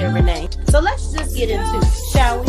Shay Renee. So let's just get into it, shall we?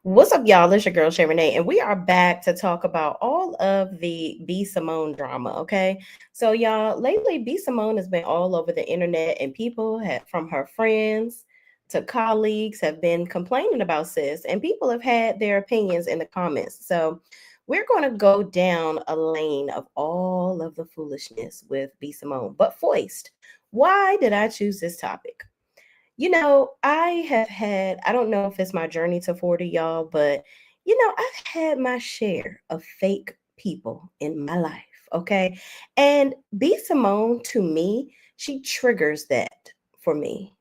What's up, y'all? It's your girl, Shay Renee, and we are back to talk about all of the B Simone drama, okay? So, y'all, lately, B Simone has been all over the internet, and people have, from her friends to colleagues, have been complaining about sis, and people have had their opinions in the comments. So, we're going to go down a lane of all of the foolishness with B Simone, but foist. Why did I choose this topic? I don't know if it's my journey to 40, y'all, but I've had my share of fake people in my life, okay? And B Simone, to me, she triggers that for me.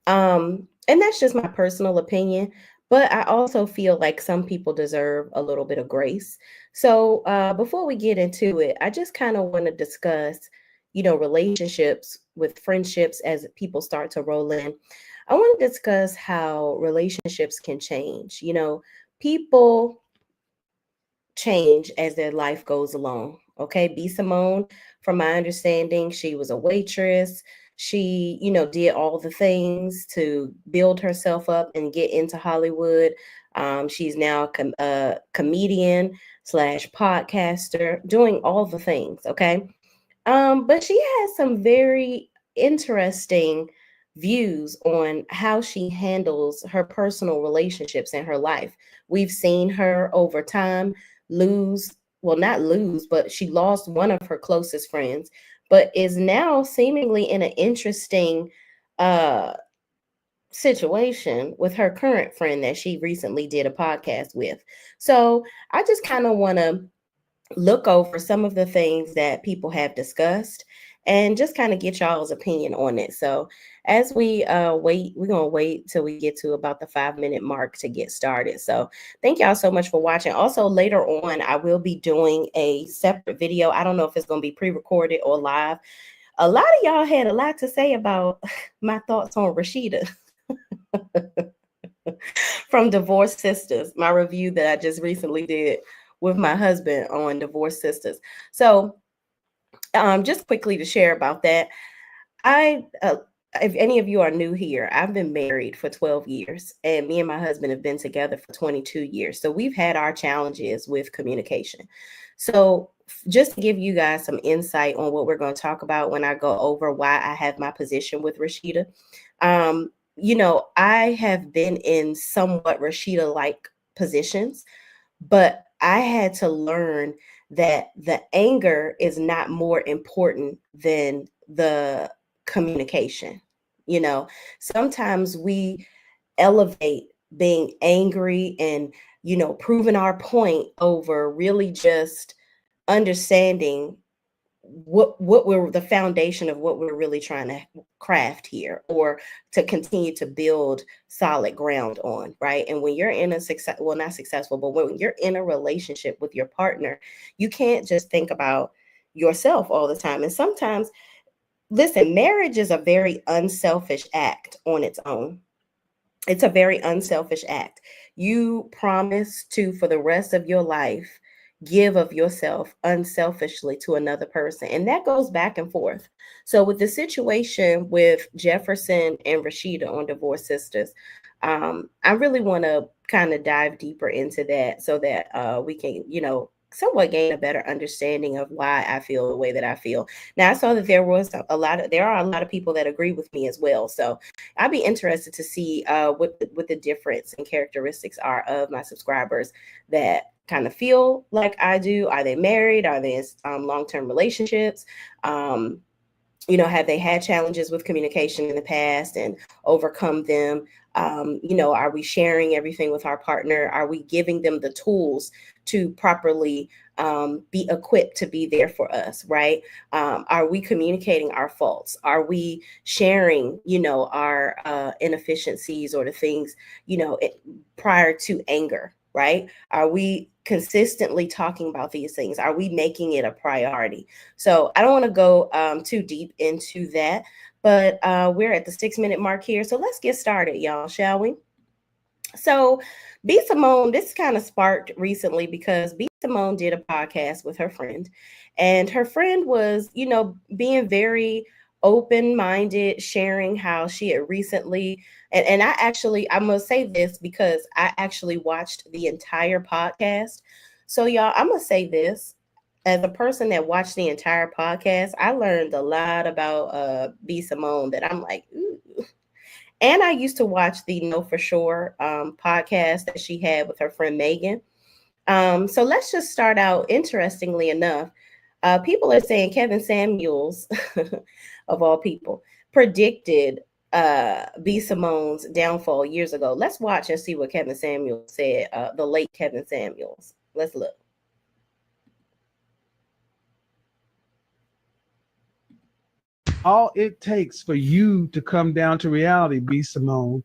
And that's just my personal opinion, but I also feel like some people deserve a little bit of grace. So before we get into it, I just kind of want to discuss, relationships with friendships as people start to roll in. I want to discuss how relationships can change. People change as their life goes along. Okay. B Simone, from my understanding, she was a waitress. She, did all the things to build herself up and get into Hollywood. She's now a comedian slash podcaster, doing all the things. Okay. But she has some very interesting views on how she handles her personal relationships in her life. We've seen her over time not lose, but she lost one of her closest friends, but is now seemingly in an interesting situation with her current friend that she recently did a podcast with. So I just kind of want to look over some of the things that people have discussed and just kind of get y'all's opinion on it. So as we wait, we're going to wait till we get to about the 5-minute mark to get started. So thank y'all so much for watching. Also, later on, I will be doing a separate video. I don't know if it's going to be pre-recorded or live. A lot of y'all had a lot to say about my thoughts on Rashida from Divorced Sisters, my review that I just recently did with my husband on Divorced Sisters. So just quickly to share about that, if any of you are new here, I've been married for 12 years and me and my husband have been together for 22 years. So we've had our challenges with communication. So just to give you guys some insight on what we're going to talk about when I go over why I have my position with Rashida. I have been in somewhat Rashida-like positions, but I had to learn that the anger is not more important than the communication. Sometimes we elevate being angry and, proving our point over really just understanding what we're the foundation of what we're really trying to craft here, or to continue to build solid ground on, right? And when you're in a not successful, but when you're in a relationship with your partner, you can't just think about yourself all the time. And sometimes, listen, marriage is a very unselfish act on its own. It's a very unselfish act. You promise to, for the rest of your life, give of yourself unselfishly to another person. And that goes back and forth. So with the situation with Jefferson and Rashida on Divorced Sisters, I really want to kind of dive deeper into that so that we can, somewhat gain a better understanding of why I feel the way that I feel. Now I saw that there are a lot of people that agree with me as well. So I'd be interested to see what the difference and characteristics are of my subscribers that kind of feel like I do. Are they married? Are they in long-term relationships? Have they had challenges with communication in the past and overcome them? Are we sharing everything with our partner? Are we giving them the tools to properly be equipped to be there for us, right? Are we communicating our faults? Are we sharing, our inefficiencies or the things, prior to anger, right? Are we consistently talking about these things? Are we making it a priority? So I don't want to go too deep into that, but we're at the 6-minute mark here. So let's get started, y'all, shall we? So B Simone, this kind of sparked recently because B Simone did a podcast with her friend, and her friend was, being very open-minded, sharing how she had recently, and I must say this because I actually watched the entire podcast. So y'all, I'm gonna say this. As a person that watched the entire podcast, I learned a lot about B Simone that I'm like, ooh. And I used to watch the Know For Sure podcast that she had with her friend Megan. So let's just start out. Interestingly enough, people are saying Kevin Samuels, of all people, predicted B Simone's downfall years ago. Let's watch and see what Kevin Samuels said, the late Kevin Samuels. Let's look. All it takes for you to come down to reality, B Simone,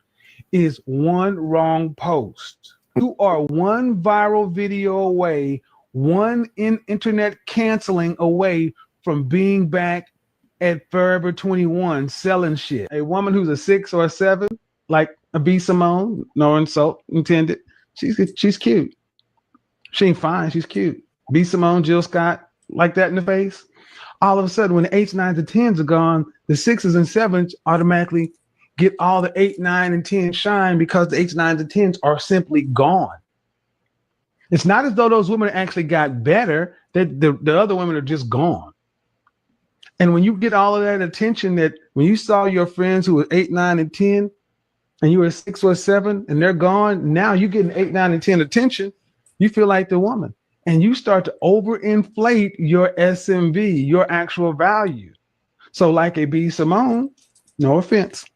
is one wrong post. You are one viral video away, one internet canceling away from being back at Forever 21 selling shit. A woman who's a 6 or a 7, like a B Simone, no insult intended, she's cute. She ain't fine, she's cute. B Simone, Jill Scott, like that in the face. All of a sudden, when the 8s, 9s, and 10s are gone, the 6s and 7s automatically get all the 8, 9, and 10 shine because the 8s, 9s, and 10s are simply gone. It's not as though those women actually got better, that the other women are just gone. And when you get all of that attention, that when you saw your friends who were 8, 9, and 10, and you were 6 or 7, and they're gone, now you're getting 8, 9, and 10 attention, you feel like the woman. And you start to overinflate your SMV, your actual value. So like a B Simone, no offense.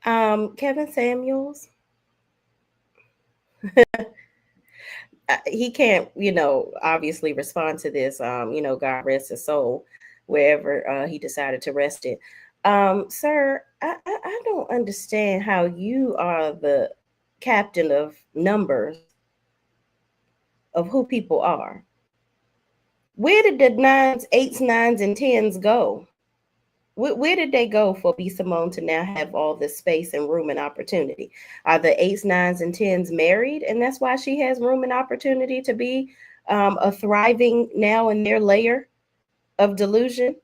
Kevin Samuels, he can't, obviously respond to this. God rest his soul, wherever he decided to rest it. Sir, I don't understand how you are the captain of numbers of who people are. Where did the 9s, 8s, 9s, and 10s go? Where did they go for B Simone to now have all this space and room and opportunity? Are the 8s, 9s, and 10s married, and that's why she has room and opportunity to be a thriving now in their layer of delusion?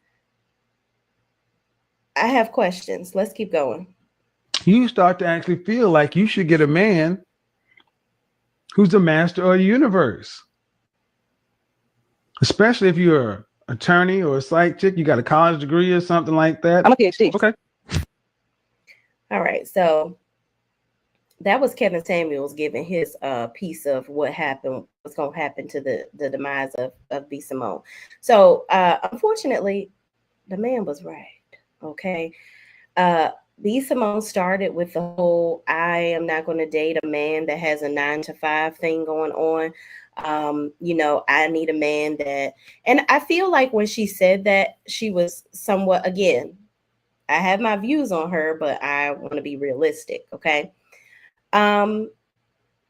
I have questions. Let's keep going. You start to actually feel like you should get a man who's the master of the universe. Especially if you're an attorney or a psych chick, you got a college degree or something like that. I'm a PhD. Okay. All right. So that was Kevin Samuels giving his piece of what happened, what's going to happen to the demise of B Simone. So unfortunately, the man was right. Okay. B Simone started with the whole I am not going to date a man that has a 9 to 5 thing going on. I need a man that, and I feel like when she said that, she was somewhat, again, I have my views on her, but I want to be realistic. Okay.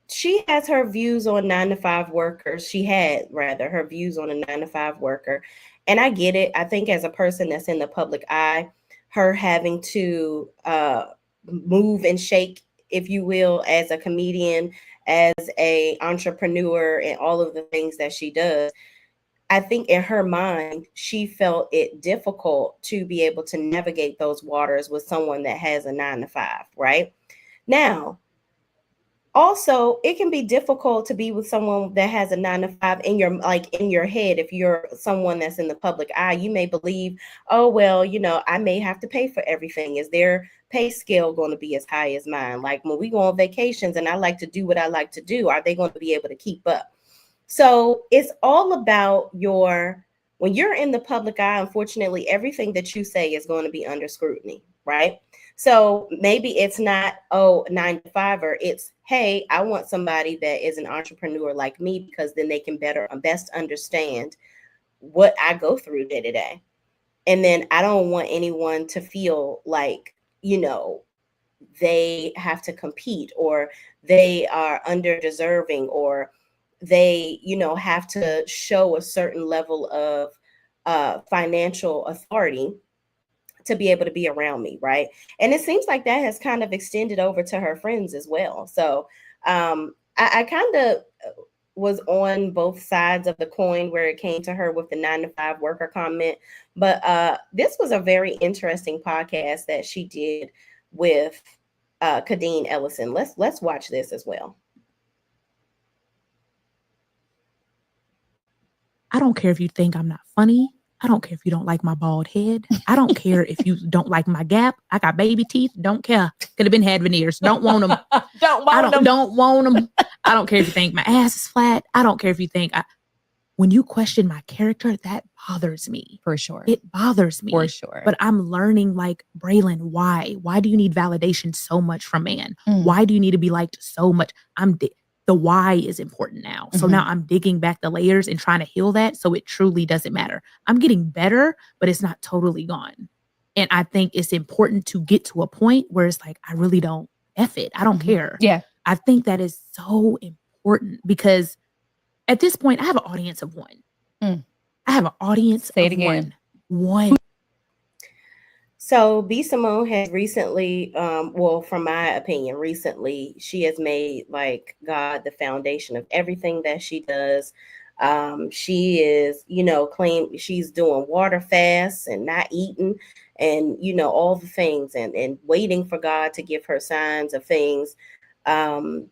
She has her views on 9 to 5 workers. She had rather her views on a 9 to 5 worker. And I get it. I think as a person that's in the public eye, her having to move and shake, if you will, as a comedian, as a entrepreneur, and all of the things that she does, I think in her mind, she felt it difficult to be able to navigate those waters with someone that has a 9 to 5, right? Now, Also, it can be difficult to be with someone that has a 9 to 5 in your, like, in your head. If you're someone that's in the public eye, you may believe, oh well, I may have to pay for everything. Is their pay scale going to be as high as mine? Like when we go on vacations and I like to do what I like to do, are they going to be able to keep up? So it's all about when you're in the public eye, unfortunately, everything that you say is going to be under scrutiny, right? So maybe it's not, oh, 9 to 5, it's, hey, I want somebody that is an entrepreneur like me, because then they can best understand what I go through day to day. And then I don't want anyone to feel like, they have to compete, or they are under deserving, or they have to show a certain level of financial authority to be able to be around me, right? And it seems like that has kind of extended over to her friends as well. So I kind of was on both sides of the coin where it came to her with the 9 to 5 worker comment. But this was a very interesting podcast that she did with Kadeen Ellison. Let's watch this as well. I don't care if you think I'm not funny. I don't care if you don't like my bald head. I don't care if you don't like my gap. I got baby teeth. Don't care. Could have been had veneers. Don't want them. Don't want them. I don't care if you think my ass is flat. I don't care if you think when you question my character, that bothers me. For sure. It bothers me. For sure. But I'm learning, like, Braylon, why? Why do you need validation so much from man? Why do you need to be liked so much? The why is important now. So now I'm digging back the layers and trying to heal that, so it truly doesn't matter. I'm getting better, but it's not totally gone. And I think it's important to get to a point where it's like, I really don't F it. I don't care. Yeah. I think that is so important, because at this point, I have an audience of one. I have an audience Say of it again. One. So B Simone has recently, well, from my opinion, recently, she has made like God the foundation of everything that she does. She is, she's doing water fasts and not eating, and all the things, and waiting for God to give her signs of things. Listen,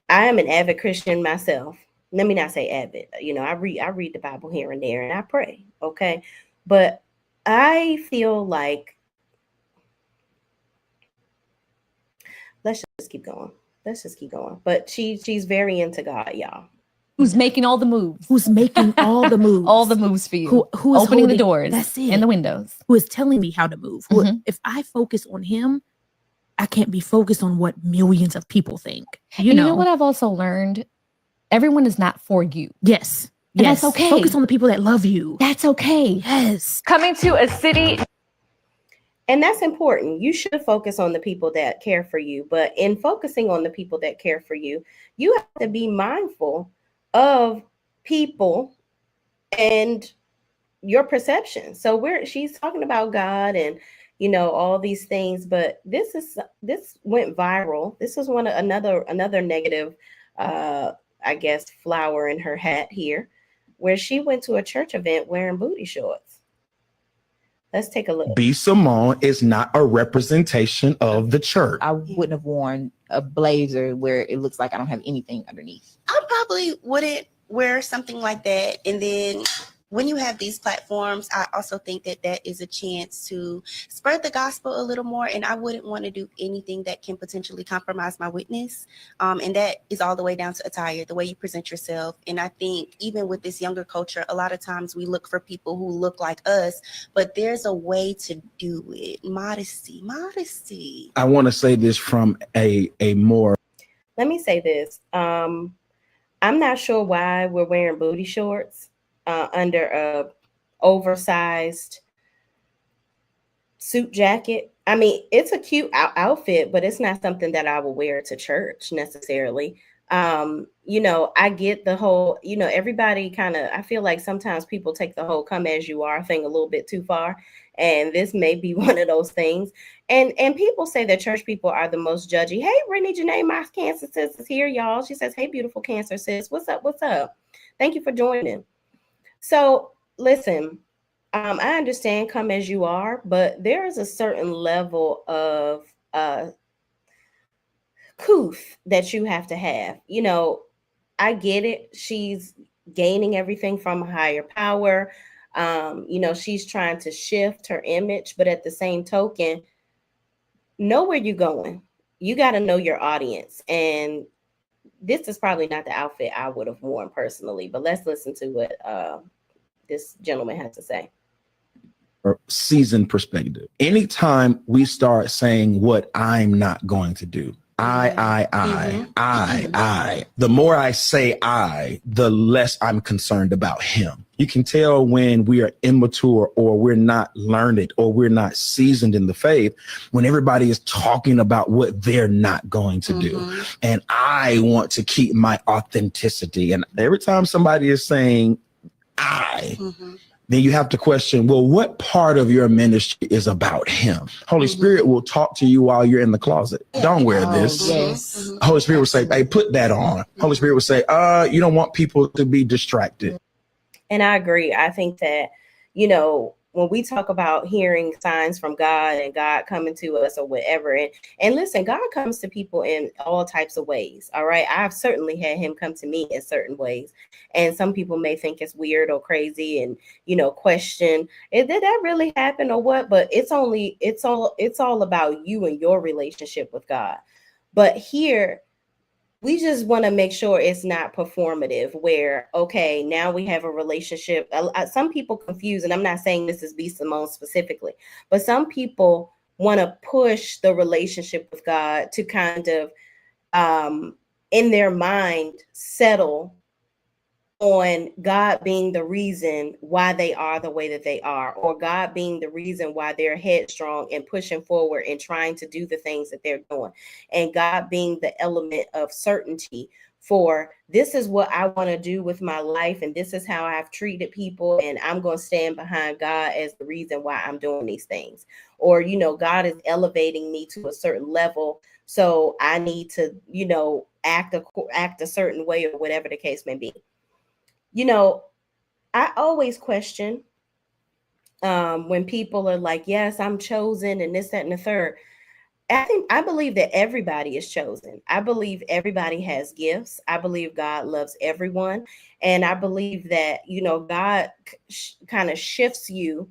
I am an avid Christian myself. Let me not say avid. I read the Bible here and there, and I pray. Okay, but I feel like let's just keep going. But she's very into God, y'all. Who's making all the moves? Who's making all the moves? All the moves for you. Who is opening the doors? That's it. And the windows. Who is telling me how to move? If I focus on him, I can't be focused on what millions of people think. You know what I've also learned? Everyone is not for you. Yes. And that's okay. Focus on the people that love you. That's okay. Yes. Coming to a city. And that's important. You should focus on the people that care for you. But in focusing on the people that care for you, you have to be mindful of people and your perception. So she's talking about God and all these things, but this went viral. This is another negative I guess flower in her hat here, where she went to a church event wearing booty shorts. Let's take a look. B Simone is not a representation of the church. I wouldn't have worn a blazer where it looks like I don't have anything underneath. I probably wouldn't wear something like that. And then when you have these platforms, I also think that is a chance to spread the gospel a little more. And I wouldn't want to do anything that can potentially compromise my witness. And that is all the way down to attire, the way you present yourself. And I think even with this younger culture, a lot of times we look for people who look like us, but there's a way to do it. Modesty. I want to say this from a more. Let me say this. I'm not sure why we're wearing booty shorts under a oversized suit jacket. I mean, it's a cute outfit, but it's not something that I will wear to church necessarily. I get the whole, everybody I feel like sometimes people take the whole come as you are thing a little bit too far. And this may be one of those things. And people say that church people are the most judgy. Hey, Brittany Janae, my Cancer sis is here, y'all. She says, hey, beautiful Cancer sis. What's up? Thank you for joining. So listen, I understand come as you are, but there is a certain level of couth that you have to have. You know, I get it. She's gaining everything from a higher power. You know, she's trying to shift her image, but at the same token, know where you're going. You got to know your audience. And this is probably not the outfit I would have worn personally, but let's listen to what this gentleman has to say. Or seasoned perspective. Anytime we start saying what I'm not going to do, I, the more I say I, the less I'm concerned about him. You can tell when we are immature or we're not learned or we're not seasoned in the faith when everybody is talking about what they're not going to do. And I want to keep my authenticity. And every time somebody is saying I, then you have to question, well, what part of your ministry is about him? Holy Spirit will talk to you while you're in the closet. Don't wear this. Yes. Holy Spirit will say, hey, put that on. Holy Spirit will say, you don't want people to be distracted. And I agree. I think that, you know, when we talk about hearing signs from God and God coming to us or whatever, and listen, God comes to people in all types of ways. All right. I've certainly had him come to me in certain ways. And some people may think it's weird or crazy and, you know, question, did that really happen or what? But it's all about you and your relationship with God. But here, we just want to make sure it's not performative where, okay, now we have a relationship. Some people confuse, and I'm not saying this is B Simone specifically, but some people want to push the relationship with God to kind of, in their mind, settle on God being the reason why they are the way that they are, or God being the reason why they're headstrong and pushing forward and trying to do the things that they're doing, and God being the element of certainty for this is what I want to do with my life, and this is how I've treated people, and I'm going to stand behind God as the reason why I'm doing these things. Or, you know, God is elevating me to a certain level, so I need to, you know, act a certain way, or whatever the case may be. You know, I always question when people are like, yes, I'm chosen and this, that, and the third. I believe that everybody is chosen. I believe everybody has gifts. I believe God loves everyone. And I believe that, you know, God kind of shifts you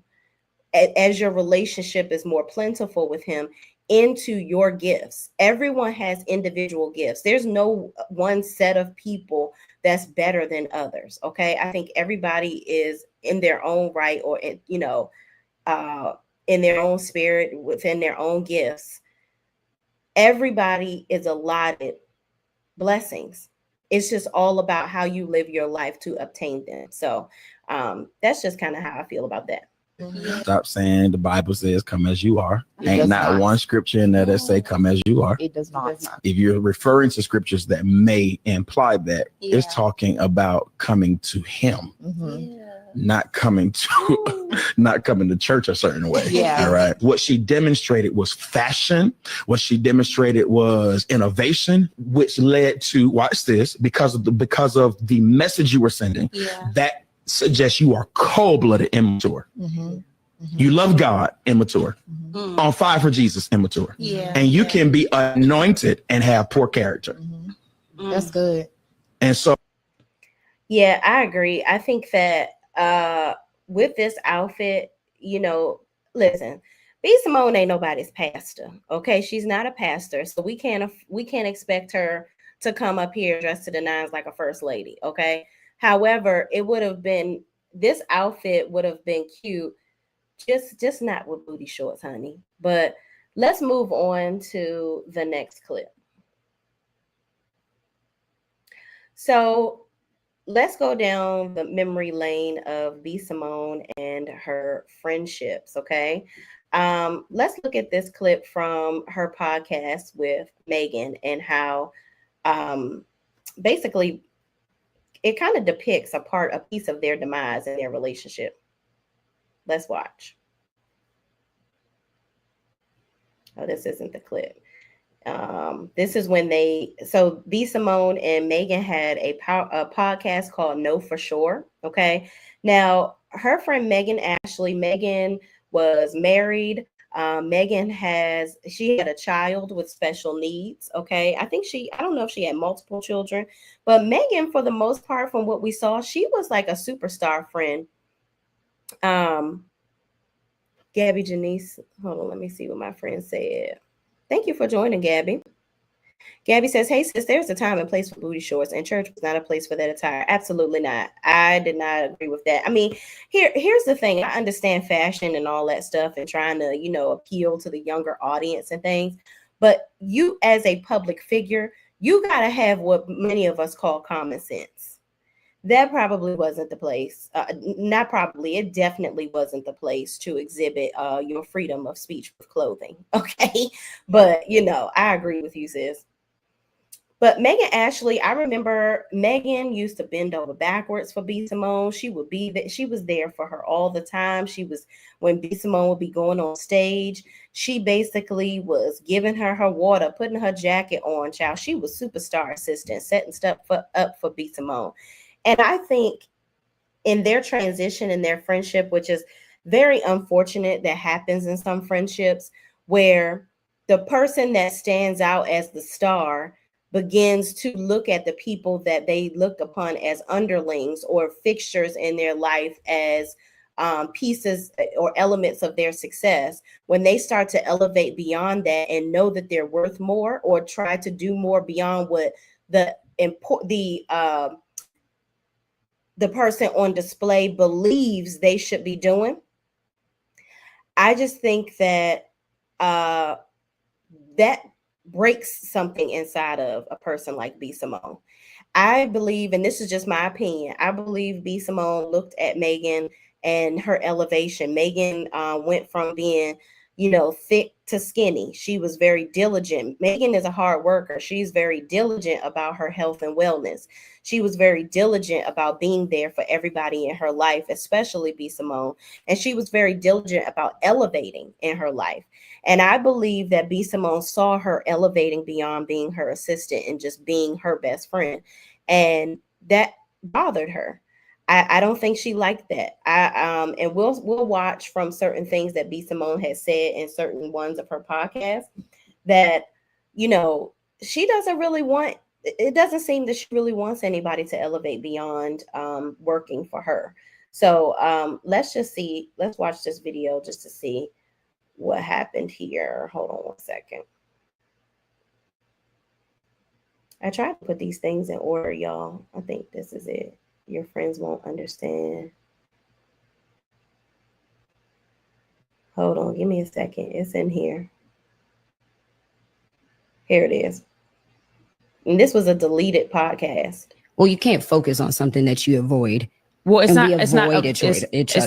as your relationship is more plentiful with him into your gifts. Everyone has individual gifts. There's no one set of people that's better than others. Okay. I think everybody is in their own right, or, you know, in their own spirit, within their own gifts. Everybody is allotted blessings. It's just all about how you live your life to obtain them. So that's just kind of how I feel about that. Stop saying the Bible says come as you are. It Ain't does not one scripture in there that say come as you are. It does not. If you're referring to scriptures that may imply that, it's talking about coming to him, not coming to church a certain way. Yeah. All right. What she demonstrated was fashion. What she demonstrated was innovation, which led to, watch this, because of the message you were sending. That suggests you are cold-blooded immature. You love God, immature. On fire for Jesus, immature. And you can be anointed and have poor character. That's good. And so, yeah, I agree. I think that with this outfit, you know, listen, B Simone ain't nobody's pastor. Okay, she's not a pastor, so we can't expect her to come up here dressed to the nines like a first lady. Okay. However, this outfit would have been cute, just not with booty shorts, honey. But let's move on to the next clip. So let's go down the memory lane of B Simone and her friendships. Okay. Let's look at this clip from her podcast with Megan and how basically it kind of depicts a piece of their demise in their relationship. Let's watch. Oh, this isn't the clip. This is when so B Simone and Megan had a podcast called Know For Sure. Okay. Now, her friend Megan was married. Megan had a child with special needs. Okay. I don't know if she had multiple children, but Megan, for the most part, from what we saw, she was like a superstar friend. Gabby Janice, hold on, let me see what my friend said. Thank you for joining, Gabby. Gabby says, hey, sis, there's a time and place for booty shorts, and church was not a place for that attire. Absolutely not. I did not agree with that. I mean, here's the thing. I understand fashion and all that stuff and trying to, appeal to the younger audience and things. But you, as a public figure, you got to have what many of us call common sense. That probably wasn't the place. Not probably. It definitely wasn't the place to exhibit your freedom of speech with clothing. Okay. But, I agree with you, sis. But Megan Ashley, I remember Megan used to bend over backwards for B Simone. She was there for her all the time. When B Simone would be going on stage, she basically was giving her water, putting her jacket on, child. She was superstar assistant, setting stuff up for B Simone. And I think in their transition, in their friendship, which is very unfortunate that happens in some friendships, where the person that stands out as the star begins to look at the people that they look upon as underlings or fixtures in their life as pieces or elements of their success. When they start to elevate beyond that and know that they're worth more, or try to do more beyond what the person on display believes they should be doing, I just think that that breaks something inside of a person like B Simone. I believe, and this is just my opinion, I believe B Simone looked at Megan and her elevation. Megan went from being, thick to skinny. She was very diligent. Megan is a hard worker. She's very diligent about her health and wellness. She was very diligent about being there for everybody in her life, especially B Simone. And she was very diligent about elevating in her life. And I believe that B Simone saw her elevating beyond being her assistant and just being her best friend. And that bothered her. I don't think she liked that. And we'll watch from certain things that B Simone has said in certain ones of her podcasts that, she doesn't really want, it doesn't seem that she really wants anybody to elevate beyond working for her. So let's watch this video just to see what happened here. Hold on one second. I tried to put these things in order, y'all. I think this is it. Your friends won't understand. Hold on, give me a second. It's in here. Here it is. And this was a deleted podcast. Well, you can't focus on something that you avoid. Well, it's not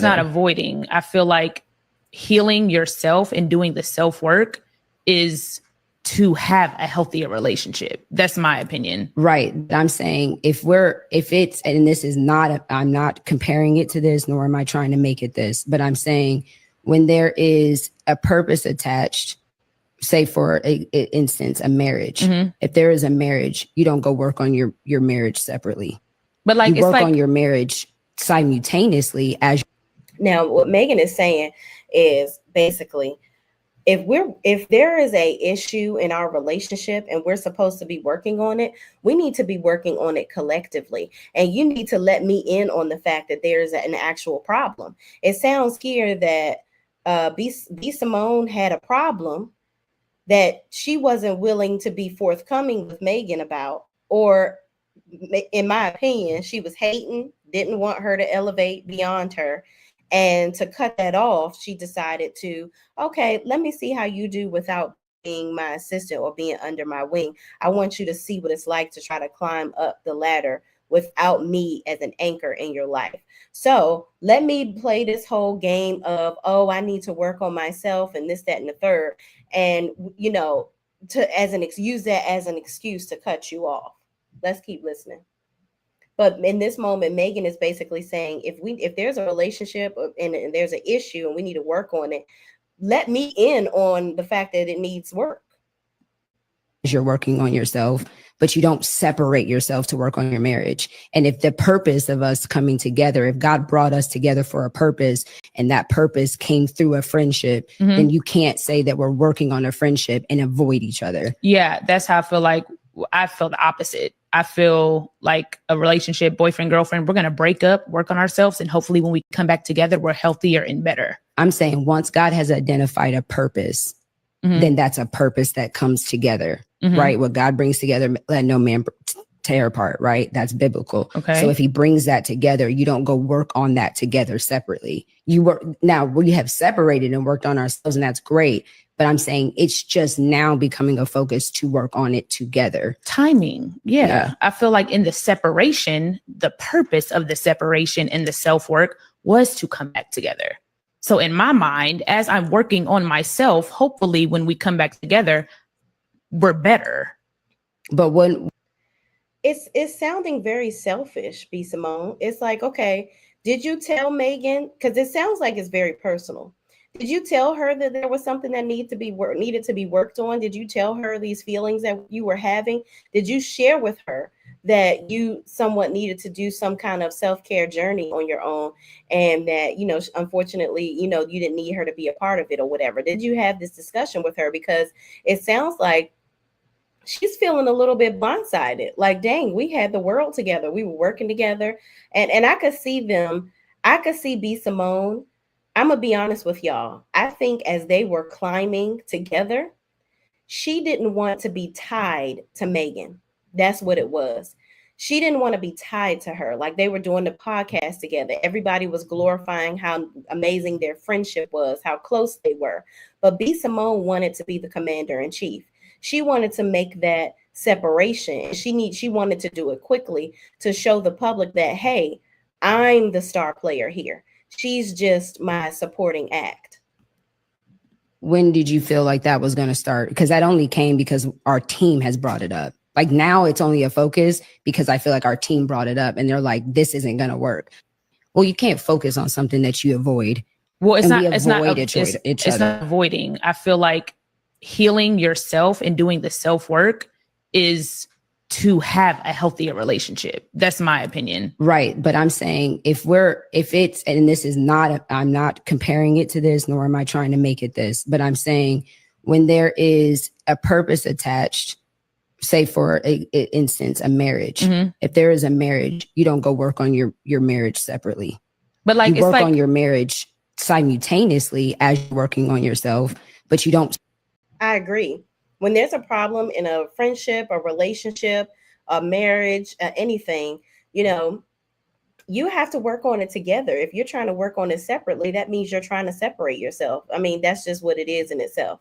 not avoiding. I feel like healing yourself and doing the self-work is to have a healthier relationship. That's my opinion. Right. I'm saying I'm not comparing it to this, nor am I trying to make it this, but I'm saying when there is a purpose attached, say for instance, a marriage, if there is a marriage, you don't go work on your marriage separately, but you work on your marriage simultaneously. Now, what Megan is saying is basically, if there is a issue in our relationship and we're supposed to be working on it, we need to be working on it collectively. And you need to let me in on the fact that there's an actual problem. It sounds here that B Simone had a problem that she wasn't willing to be forthcoming with Megan about, or in my opinion, she was hating, didn't want her to elevate beyond her. And to cut that off, she decided to, okay, let me see how you do without being my assistant or being under my wing. I want you to see what it's like to try to climb up the ladder without me as an anchor in your life. So let me play this whole game of, I need to work on myself and this, that, and the third. And, use that as an excuse to cut you off. Let's keep listening. But in this moment, Megan is basically saying, if there's a relationship and there's an issue and we need to work on it, let me in on the fact that it needs work. You're working on yourself, but you don't separate yourself to work on your marriage. And if the purpose of us coming together, if God brought us together for a purpose and that purpose came through a friendship, then you can't say that we're working on a friendship and avoid each other. Yeah, that's how I feel. Like I feel the opposite. I feel like a relationship, boyfriend, girlfriend, we're going to break up, work on ourselves, and hopefully when we come back together, we're healthier and better. I'm saying once God has identified a purpose, then that's a purpose that comes together, right? What God brings together, let no man tear apart, right? That's biblical. Okay. So if he brings that together, you don't go work on that together separately. You work now, we have separated and worked on ourselves, and that's great. But I'm saying it's just now becoming a focus to work on it together. Timing. Yeah. I feel like in the separation, the purpose of the separation and the self-work was to come back together. So in my mind, as I'm working on myself, hopefully when we come back together, we're better. But when it's sounding very selfish, B Simone. It's like, okay, did you tell Megan? Because it sounds like it's very personal. Did you tell her that there was something that needed to be worked on? Did you tell her these feelings that you were having? Did you share with her that you somewhat needed to do some kind of self-care journey on your own, and that, you know, unfortunately, you know, you didn't need her to be a part of it or whatever? Did you have this discussion with her? Because it sounds like she's feeling a little bit blindsided. Like, dang, we had the world together. We were working together. And I could see B Simone. I'm going to be honest with y'all. I think as they were climbing together, she didn't want to be tied to Megan. That's what it was. She didn't want to be tied to her. Like, they were doing the podcast together. Everybody was glorifying how amazing their friendship was, how close they were. But B Simone wanted to be the commander in chief. She wanted to make that separation. She wanted to do it quickly to show the public that, hey, I'm the star player here. She's just my supporting act. When did you feel like that was going to start? Because that only came because our team has brought it up. Like, now it's only a focus because I feel like our team brought it up and they're like, this isn't going to work. Well, you can't focus on something that you avoid. Well, it's not avoiding. I feel like healing yourself and doing the self-work is to have a healthier relationship. That's my opinion. Right. But I'm saying if it's, and this is not, I'm not comparing it to this, nor am I trying to make it this, but I'm saying when there is a purpose attached, say for instance, a marriage, if there is a marriage, you don't go work on your marriage separately. But like, you work on your marriage simultaneously as you're working on yourself, but you don't. I agree. When there's a problem in a friendship, a relationship, a marriage, anything, you know, you have to work on it together. If you're trying to work on it separately, that means you're trying to separate yourself. I mean, that's just what it is in itself.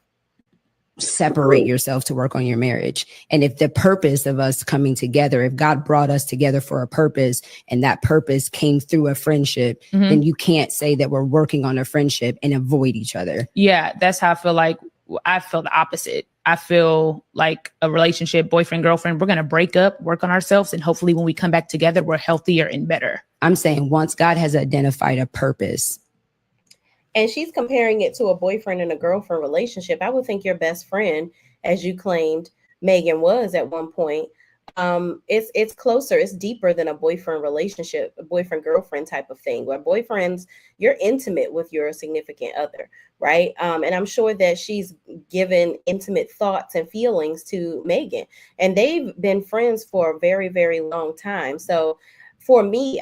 Separate yourself to work on your marriage. And if the purpose of us coming together, if God brought us together for a purpose and that purpose came through a friendship, then you can't say that we're working on a friendship and avoid each other. Yeah, that's how I feel. Like, I feel the opposite. I feel like a relationship, boyfriend, girlfriend, we're going to break up, work on ourselves, and hopefully when we come back together, we're healthier and better. I'm saying once God has identified a purpose. And she's comparing it to a boyfriend and a girlfriend relationship. I would think your best friend, as you claimed Megan was at one point, it's closer, it's deeper than a boyfriend relationship, a boyfriend girlfriend type of thing, where boyfriends, you're intimate with your significant other, right? And I'm sure that she's given intimate thoughts and feelings to Megan, and they've been friends for a very, very long time. So for me,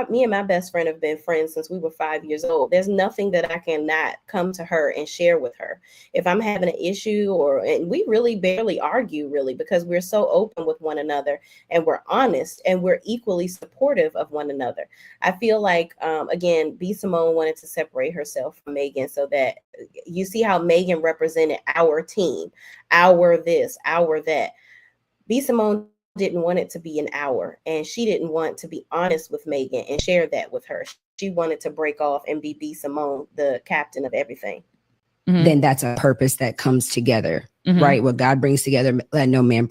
me and my best friend have been friends since we were 5 years old. There's nothing that I cannot come to her and share with her. If I'm having an issue, and we really barely argue, really, because we're so open with one another and we're honest and we're equally supportive of one another. I feel like, again, B Simone wanted to separate herself from Megan so that you see how Megan represented our team, our this, our that. B Simone didn't want it to be an hour, and she didn't want to be honest with Megan and share that with her. She wanted to break off and be B Simone, the captain of everything. Then that's a purpose that comes together, right? What God brings together, let no man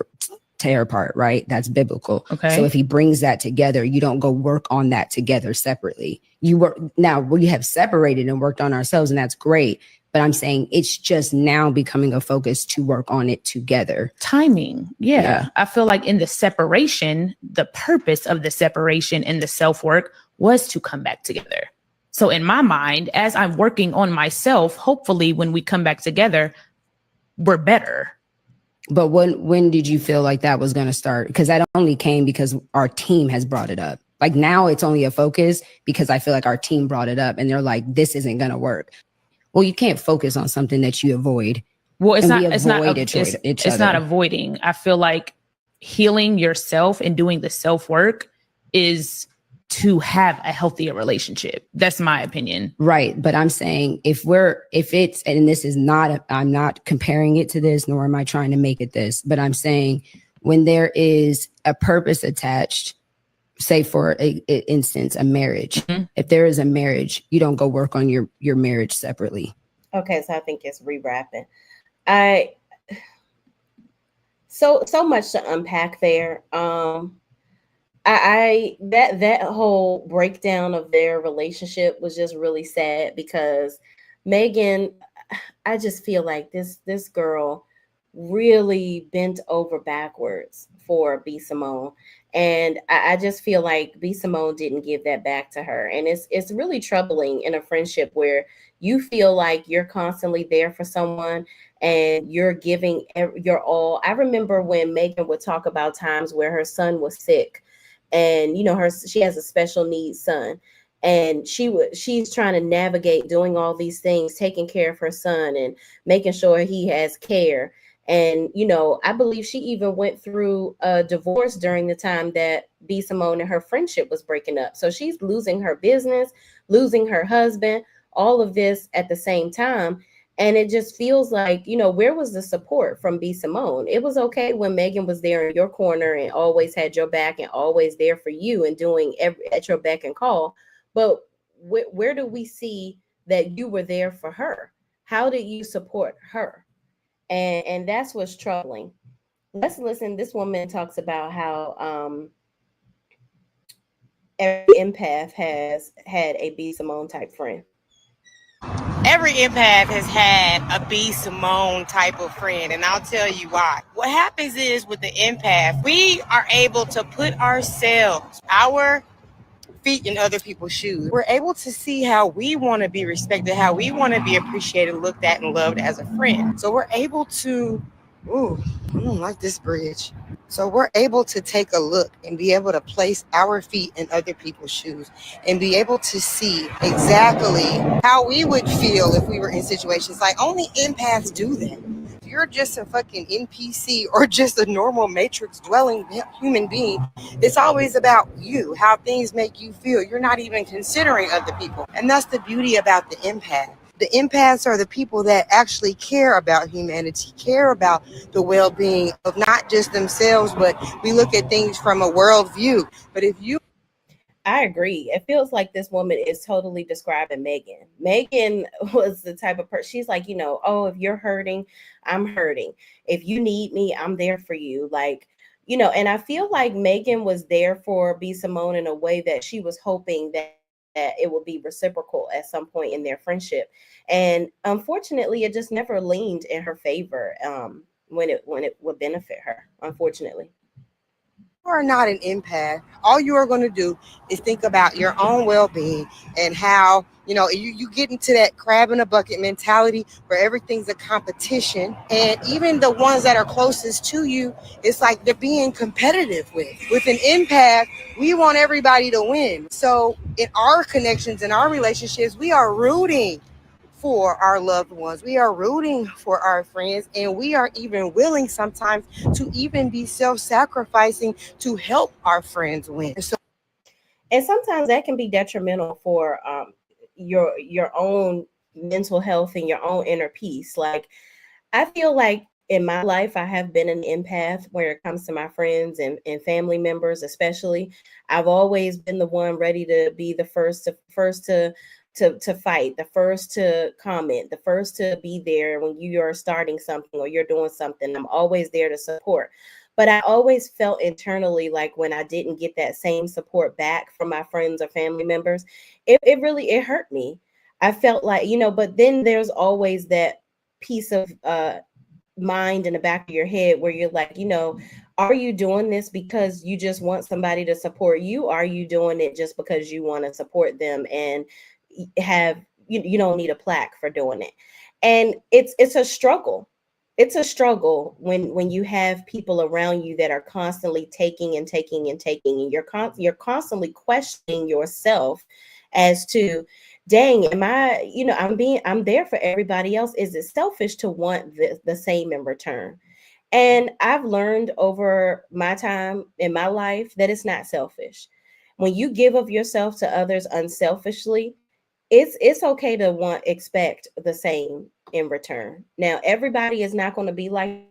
tear apart, right? That's biblical. Okay. So if he brings that together, you don't go work on that together separately. You work now, we have separated and worked on ourselves, and that's great. But I'm saying it's just now becoming a focus to work on it together. Timing. Yeah. I feel like in the separation, the purpose of the separation and the self-work was to come back together. So in my mind, as I'm working on myself, hopefully when we come back together, we're better. But when did you feel like that was going to start? Because that only came because our team has brought it up. Like now it's only a focus because I feel like our team brought it up and they're like, this isn't going to work. Well, you can't focus on something that you avoid. Well, it's not not avoiding. I feel like healing yourself and doing the self-work is to have a healthier relationship. That's my opinion. Right. But I'm saying I'm not comparing it to this, nor am I trying to make it this, but I'm saying when there is a purpose attached, say for instance, a marriage, if there is a marriage, you don't go work on your marriage separately. Okay. So I think it's rewrapping. So much to unpack there. That whole breakdown of their relationship was just really sad because Megan, I just feel like this girl really bent over backwards for B Simone. And I just feel like B Simone didn't give that back to her. And it's really troubling in a friendship where you feel like you're constantly there for someone and you're giving your all. I remember when Megan would talk about times where her son was sick and, she has a special needs son. And she's trying to navigate doing all these things, taking care of her son and making sure he has care. And, I believe she even went through a divorce during the time that B Simone and her friendship was breaking up. So she's losing her business, losing her husband, all of this at the same time. And it just feels like, where was the support from B Simone? It was okay when Megan was there in your corner and always had your back and always there for you and doing at your beck and call. But where do we see that you were there for her? How did you support her? And that's what's troubling. Let's listen. This woman talks about how every empath has had a B Simone type friend. Every empath has had a B Simone type of friend, and I'll tell you why. What happens is with the empath, we are able to put ourselves, our feet in other people's shoes. We're able to see how we want to be respected, how we want to be appreciated, looked at, and loved as a friend. So we're able to, I don't like this bridge. So we're able to take a look and be able to place our feet in other people's shoes and be able to see exactly how we would feel if we were in situations. Like only empaths do that. If you're just a fucking NPC or just a normal matrix dwelling human being, it's always about you, how things make you feel. You're not even considering other people. And that's the beauty about the empath. The empaths are the people that actually care about humanity, care about the well-being of not just themselves, but we look at things from a world view. But if you I agree. It feels like this woman is totally describing Megan. Megan was the type of person, she's like, if you're hurting, I'm hurting. If you need me, I'm there for you. Like, and I feel like Megan was there for B Simone in a way that she was hoping that it would be reciprocal at some point in their friendship. And unfortunately, it just never leaned in her favor when it would benefit her, unfortunately. You are not an empath. All you are going to do is think about your own well-being and how, you get into that crab in a bucket mentality where everything's a competition. And even the ones that are closest to you, it's like they're being competitive with. With an empath, we want everybody to win. So in our connections, in our relationships, we are rooting for our loved ones. We are rooting for our friends, and we are even willing sometimes to even be self-sacrificing to help our friends win. And sometimes that can be detrimental for your own mental health and your own inner peace. Like, I feel like in my life, I have been an empath where it comes to my friends and family members, especially. I've always been the one ready to be the first to fight, the first to comment, the first to be there when you are starting something or you're doing something. I'm always there to support. But I always felt internally like when I didn't get that same support back from my friends or family members, it really it hurt me. I felt like, but then there's always that piece of mind in the back of your head where you're like, are you doing this because you just want somebody to support you? Are you doing it just because you want to support them and have you don't need a plaque for doing it? And it's a struggle. It's a struggle when you have people around you that are constantly taking and taking and taking, and you're constantly questioning yourself as to, dang, am I, I'm there for everybody else. Is it selfish to want the same in return? And I've learned over my time in my life that it's not selfish. When you give of yourself to others unselfishly, it's okay to expect the same in return. Now, everybody is not going to be like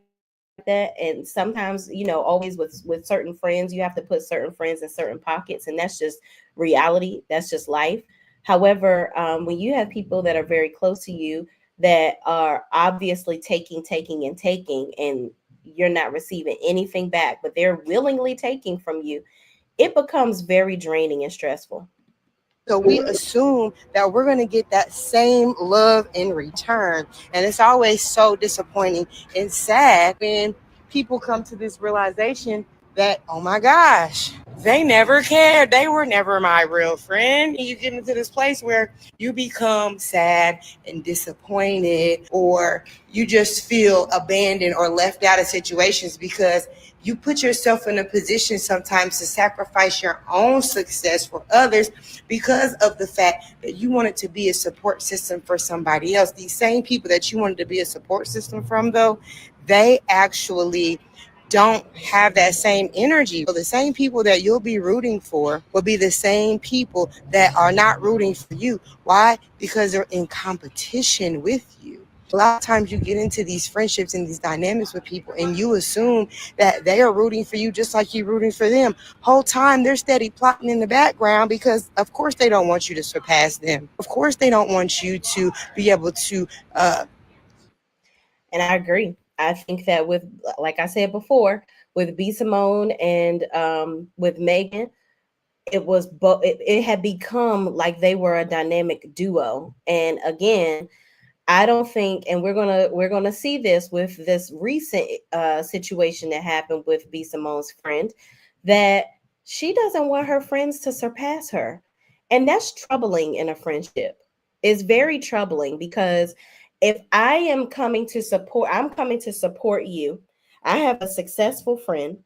that, and sometimes, always with certain friends, you have to put certain friends in certain pockets, and that's just reality. That's just life. However, when you have people that are very close to you that are obviously taking and taking, and you're not receiving anything back, but they're willingly taking from you, it becomes very draining and stressful. So we assume that we're going to get that same love in return. And it's always so disappointing and sad when people come to this realization that, oh my gosh, they never cared. They were never my real friend. You get into this place where you become sad and disappointed, or you just feel abandoned or left out of situations because you put yourself in a position sometimes to sacrifice your own success for others because of the fact that you wanted to be a support system for somebody else. These same people that you wanted to be a support system from, though, they actually don't have that same energy. So the same people that you'll be rooting for will be the same people that are not rooting for you. Why? Because they're in competition with you. A lot of times you get into these friendships and these dynamics with people and you assume that they are rooting for you just like you're rooting for them. Whole time they're steady plotting in the background because of course they don't want you to surpass them. Of course they don't want you to be able to And I agree. I think that like I said before, with B Simone and with Megan, it had become like they were a dynamic duo. And again, I don't think, and we're gonna see this with this recent situation that happened with B Simone's friend, that she doesn't want her friends to surpass her, and that's troubling in a friendship. It's very troubling because if I'm coming to support you. I have a successful friend.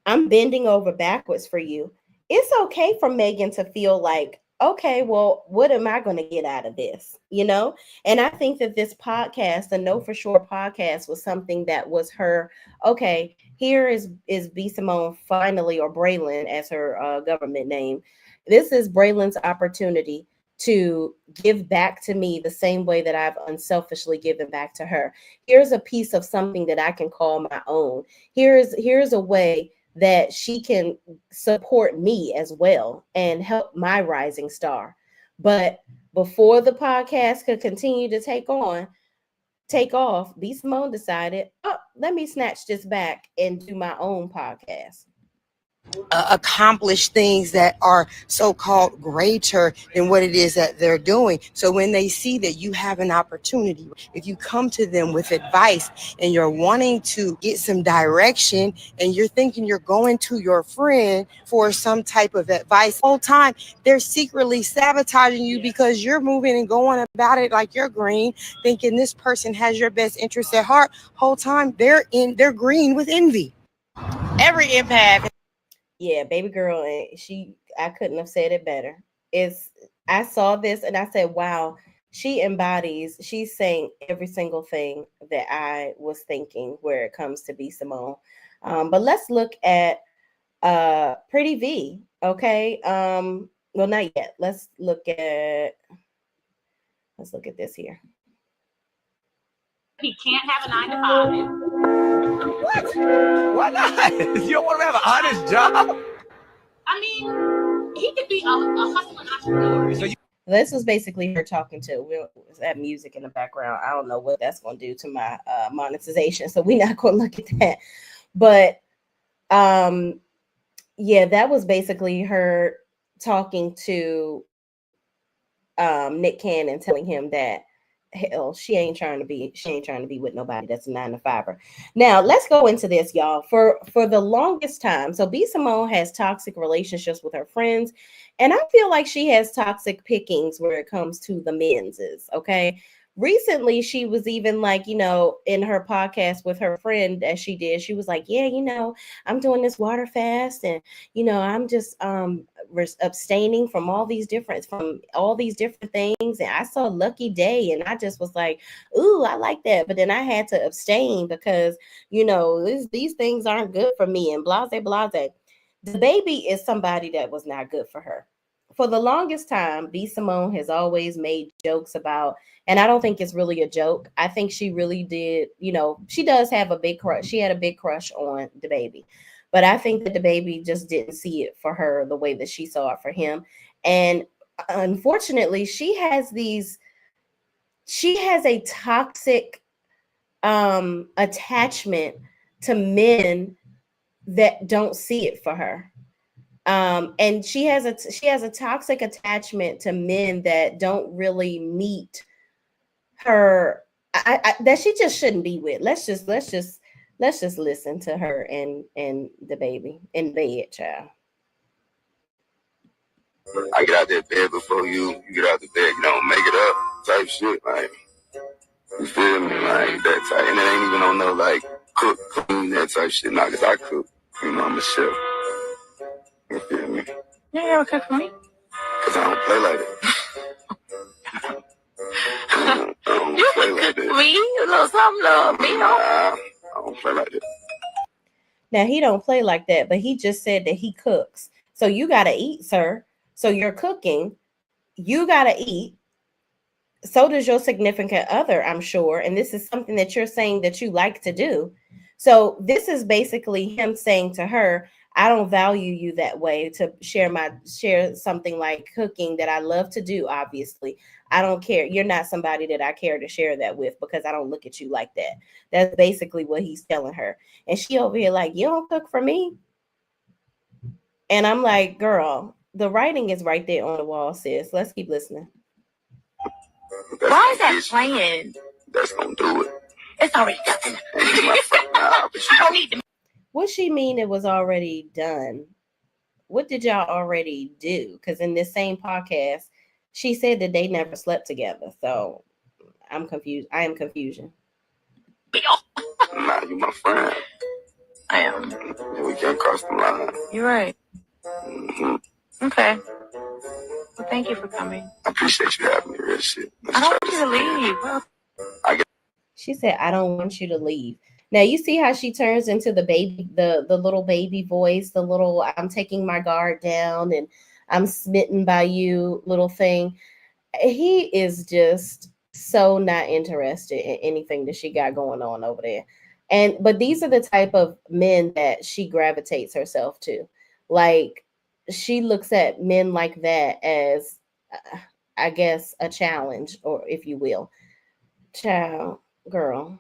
I'm bending over backwards for you. It's okay for Megan to feel like, okay, well, what am I going to get out of this? And I think that this podcast, the Know For Sure podcast, was something that was her, okay, here is B Simone finally, or Braylon as her government name. This is Braylon's opportunity to give back to me the same way that I've unselfishly given back to her. Here's a piece of something that I can call my own. Here's a way that she can support me as well and help my rising star. But before the podcast could continue to take off, B Simone decided, oh, let me snatch this back and do my own podcast. Accomplish things that are so-called greater than what it is that they're doing. So when they see that you have an opportunity, if you come to them with advice and you're wanting to get some direction and you're thinking you're going to your friend for some type of advice, the whole time they're secretly sabotaging you because you're moving and going about it like you're green, thinking this person has your best interest at heart. Whole time they're green with envy. Every empath. Yeah, baby girl, I couldn't have said it better. I saw this and I said, wow, she's saying every single thing that I was thinking where it comes to B Simone. But let's look at Pretty V. Okay. Well, not yet. Let's look at this here. He can't have a 9 to 5. What? Why not? You don't want to have an honest job? I mean, he could be a hustling entrepreneur. So this was basically her talking to that music in the background. I don't know what that's going to do to my monetization, so we're not going to look at that. But Yeah, that was basically her talking to Nick Cannon, telling him that hell, she ain't trying to be with nobody that's a 9-to-5er. Now let's go into this, y'all. For the longest time, so B Simone has toxic relationships with her friends, and I feel like she has toxic pickings where it comes to the menses. Okay. Recently, she was even like, in her podcast with her friend that she did, she was like, yeah, I'm doing this water fast, and I'm just abstaining from all these different things, and I saw Lucky Day, and I just was like, ooh, I like that, but then I had to abstain because these things aren't good for me, and blase blase. The baby is somebody that was not good for her. For the longest time, B Simone has always made jokes about, and I don't think it's really a joke. I think she really did, she does have a big crush. She had a big crush on the baby. But I think that the baby just didn't see it for her the way that she saw it for him. And unfortunately, she has a toxic attachment to men that don't see it for her. And she has a toxic attachment to men that don't really meet her, that she just shouldn't be with. Let's just listen to her and the baby in bed, child. I get out that bed before you get out the bed, make it up type shit, like, you feel me, like that type, and it ain't even on no like cook, clean, that type shit, not cause I cook, I'm a chef. You feel me? You ain't ever cook for me? Cause I don't play like that. I don't You play can like cook that. for me, a little something, little me, Nah, I don't play like that. Now, he don't play like that, but he just said that he cooks. So you got to eat, sir. So you're cooking. You got to eat. So does your significant other, I'm sure. And this is something that you're saying that you like to do. So this is basically him saying to her, I don't value you that way to share something like cooking that I love to do. Obviously, I don't care. You're not somebody that I care to share that with because I don't look at you like that. That's basically what he's telling her. And she over here like, you don't cook for me. And I'm like, girl, the writing is right there on the wall, sis. Let's keep listening. Why is that playing? That's gonna do it. It's already done. I don't need to. What she mean it was already done? What did y'all already do? Because in this same podcast, she said that they never slept together. So I'm confused. I am confusion. Nah, you my friend. I am. We can't cross the line. You're right. Mm-hmm. Okay. Well, thank you for coming. I appreciate you having me, real shit. I don't want you to leave. Well, She said, I don't want you to leave. Now you see how she turns into the baby, the little baby voice, the little I'm taking my guard down and I'm smitten by you little thing. He is just so not interested in anything that she got going on over there. But these are the type of men that she gravitates herself to. Like, she looks at men like that as, I guess, a challenge, or if you will. Child, girl.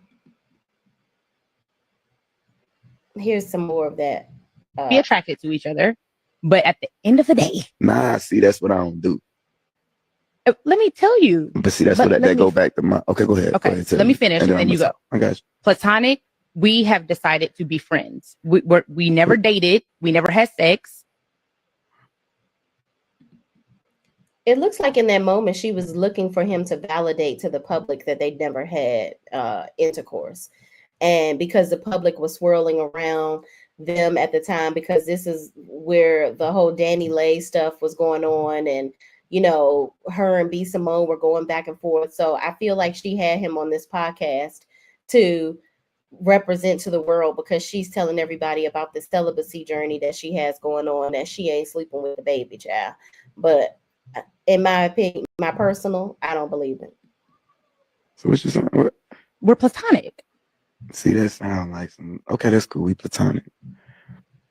Here's some more of that. Be attracted to each other, but at the end of the day, Nah, see, that's what I don't do. let me tell you. But see, that's what that go back to my. Okay, go ahead. Okay, go ahead, let me finish, and then you go. I got you. Platonic. We have decided to be friends. We never dated. We never had sex. It looks like in that moment she was looking for him to validate to the public that they'd never had intercourse. And because the public was swirling around them at the time, because this is where the whole Danny Lay stuff was going on, and her and B Simone were going back and forth. So I feel like she had him on this podcast to represent to the world, because she's telling everybody about the celibacy journey that she has going on, that she ain't sleeping with the baby child. But in my opinion, my personal, I don't believe it. So what you saying? What? We're platonic. See, that sounds like some. Okay, that's cool. We platonic.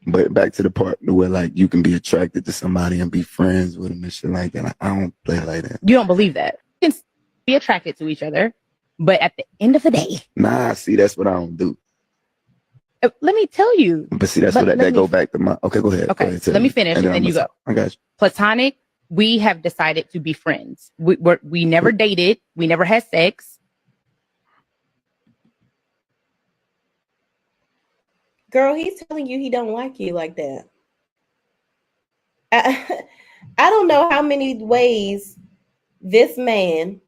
But back to the part where like you can be attracted to somebody and be friends with them and shit like that. Like, I don't play like that. You don't believe that. You can be attracted to each other, but at the end of the day, nah. See, that's what I don't do. Let me tell you. But see, that's what that go back to my. Okay, go ahead. Okay, go ahead, let me finish, and then you go. I got you. Platonic. We have decided to be friends. We never dated. We never had sex. Girl, he's telling you he don't like you like that. I don't know how many ways this man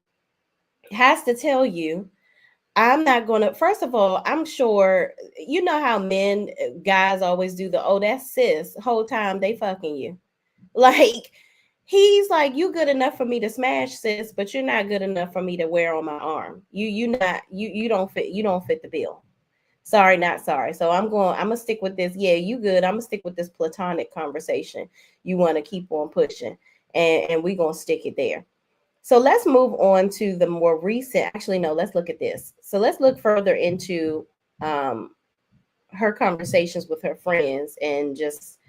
has to tell you, I'm not going to, first of all, I'm sure, you know how guys always do the, oh, that's sis, whole time they fucking you. Like, he's like, you good enough for me to smash, sis, but you're not good enough for me to wear on my arm. You don't fit the bill. Sorry, not sorry. So I'm gonna stick with this. Yeah, you good. I'm gonna stick with this platonic conversation. You want to keep on pushing, and we're gonna stick it there. So let's move on to the more recent. Actually, no, let's look at this. So let's look further into her conversations with her friends and just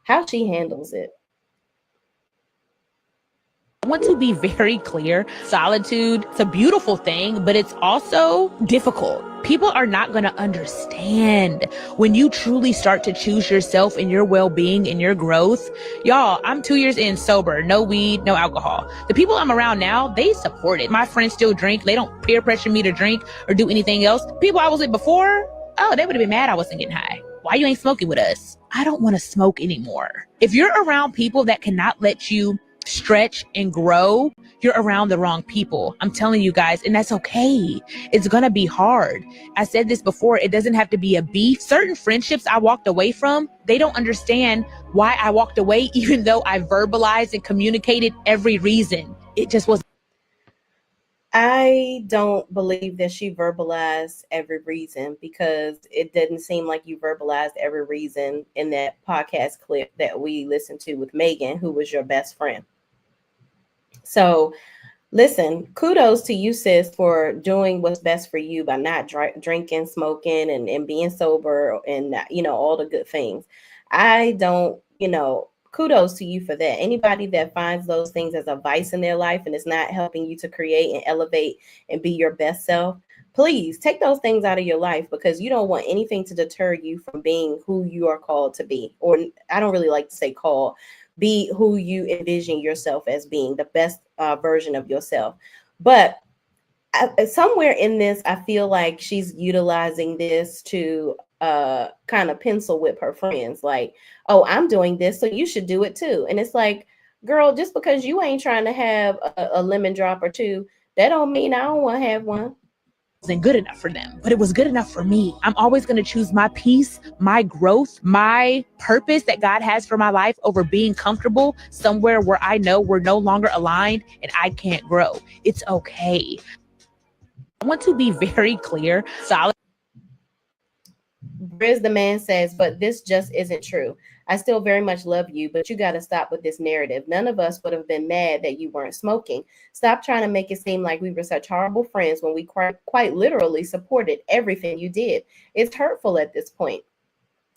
how she handles it. I want to be very clear. Solitude, it's a beautiful thing, but it's also difficult. People are not going to understand when you truly start to choose yourself and your well-being and your growth. Y'all, I'm 2 years in sober, no weed, no alcohol. The people I'm around now, they support it. My friends still drink. They don't peer pressure me to drink or do anything else. People I was with before, oh, they would have been mad I wasn't getting high. Why you ain't smoking with us? I don't want to smoke anymore. If you're around people that cannot let you stretch and grow, you're around the wrong people. I'm telling you guys, and that's okay. It's gonna be hard. I said this before, it doesn't have to be a beef. Certain friendships I walked away from, they don't understand why I walked away, even though I verbalized and communicated every reason. It just was. I don't believe that she verbalized every reason, because it didn't seem like you verbalized every reason in that podcast clip that we listened to with Megan, who was your best friend. So listen, kudos to you, sis, for doing what's best for you by not drinking, smoking, and being sober, and, you know, all the good things. I don't, kudos to you for that. Anybody that finds those things as a vice in their life and is not helping you to create and elevate and be your best self, please take those things out of your life, because you don't want anything to deter you from being who you are called to be. Or I don't really like to say call, be who you envision yourself as being, the best version of yourself. But somewhere in this, I feel like she's utilizing this to kind of pencil whip her friends, like, oh, I'm doing this, so you should do it too. And it's like, girl, just because you ain't trying to have a lemon drop or two, that don't mean I don't want to have one. Wasn't good enough for them, but it was good enough for me. I'm always going to choose my peace, my growth, my purpose that God has for my life over being comfortable somewhere where I know we're no longer aligned and I can't grow. It's okay. I want to be very clear. Solid. Briz the man says, but this just isn't true. I still very much love you, but you got to stop with this narrative. None of us would have been mad that you weren't smoking. Stop trying to make it seem like we were such horrible friends when we quite literally supported everything you did. It's hurtful at this point.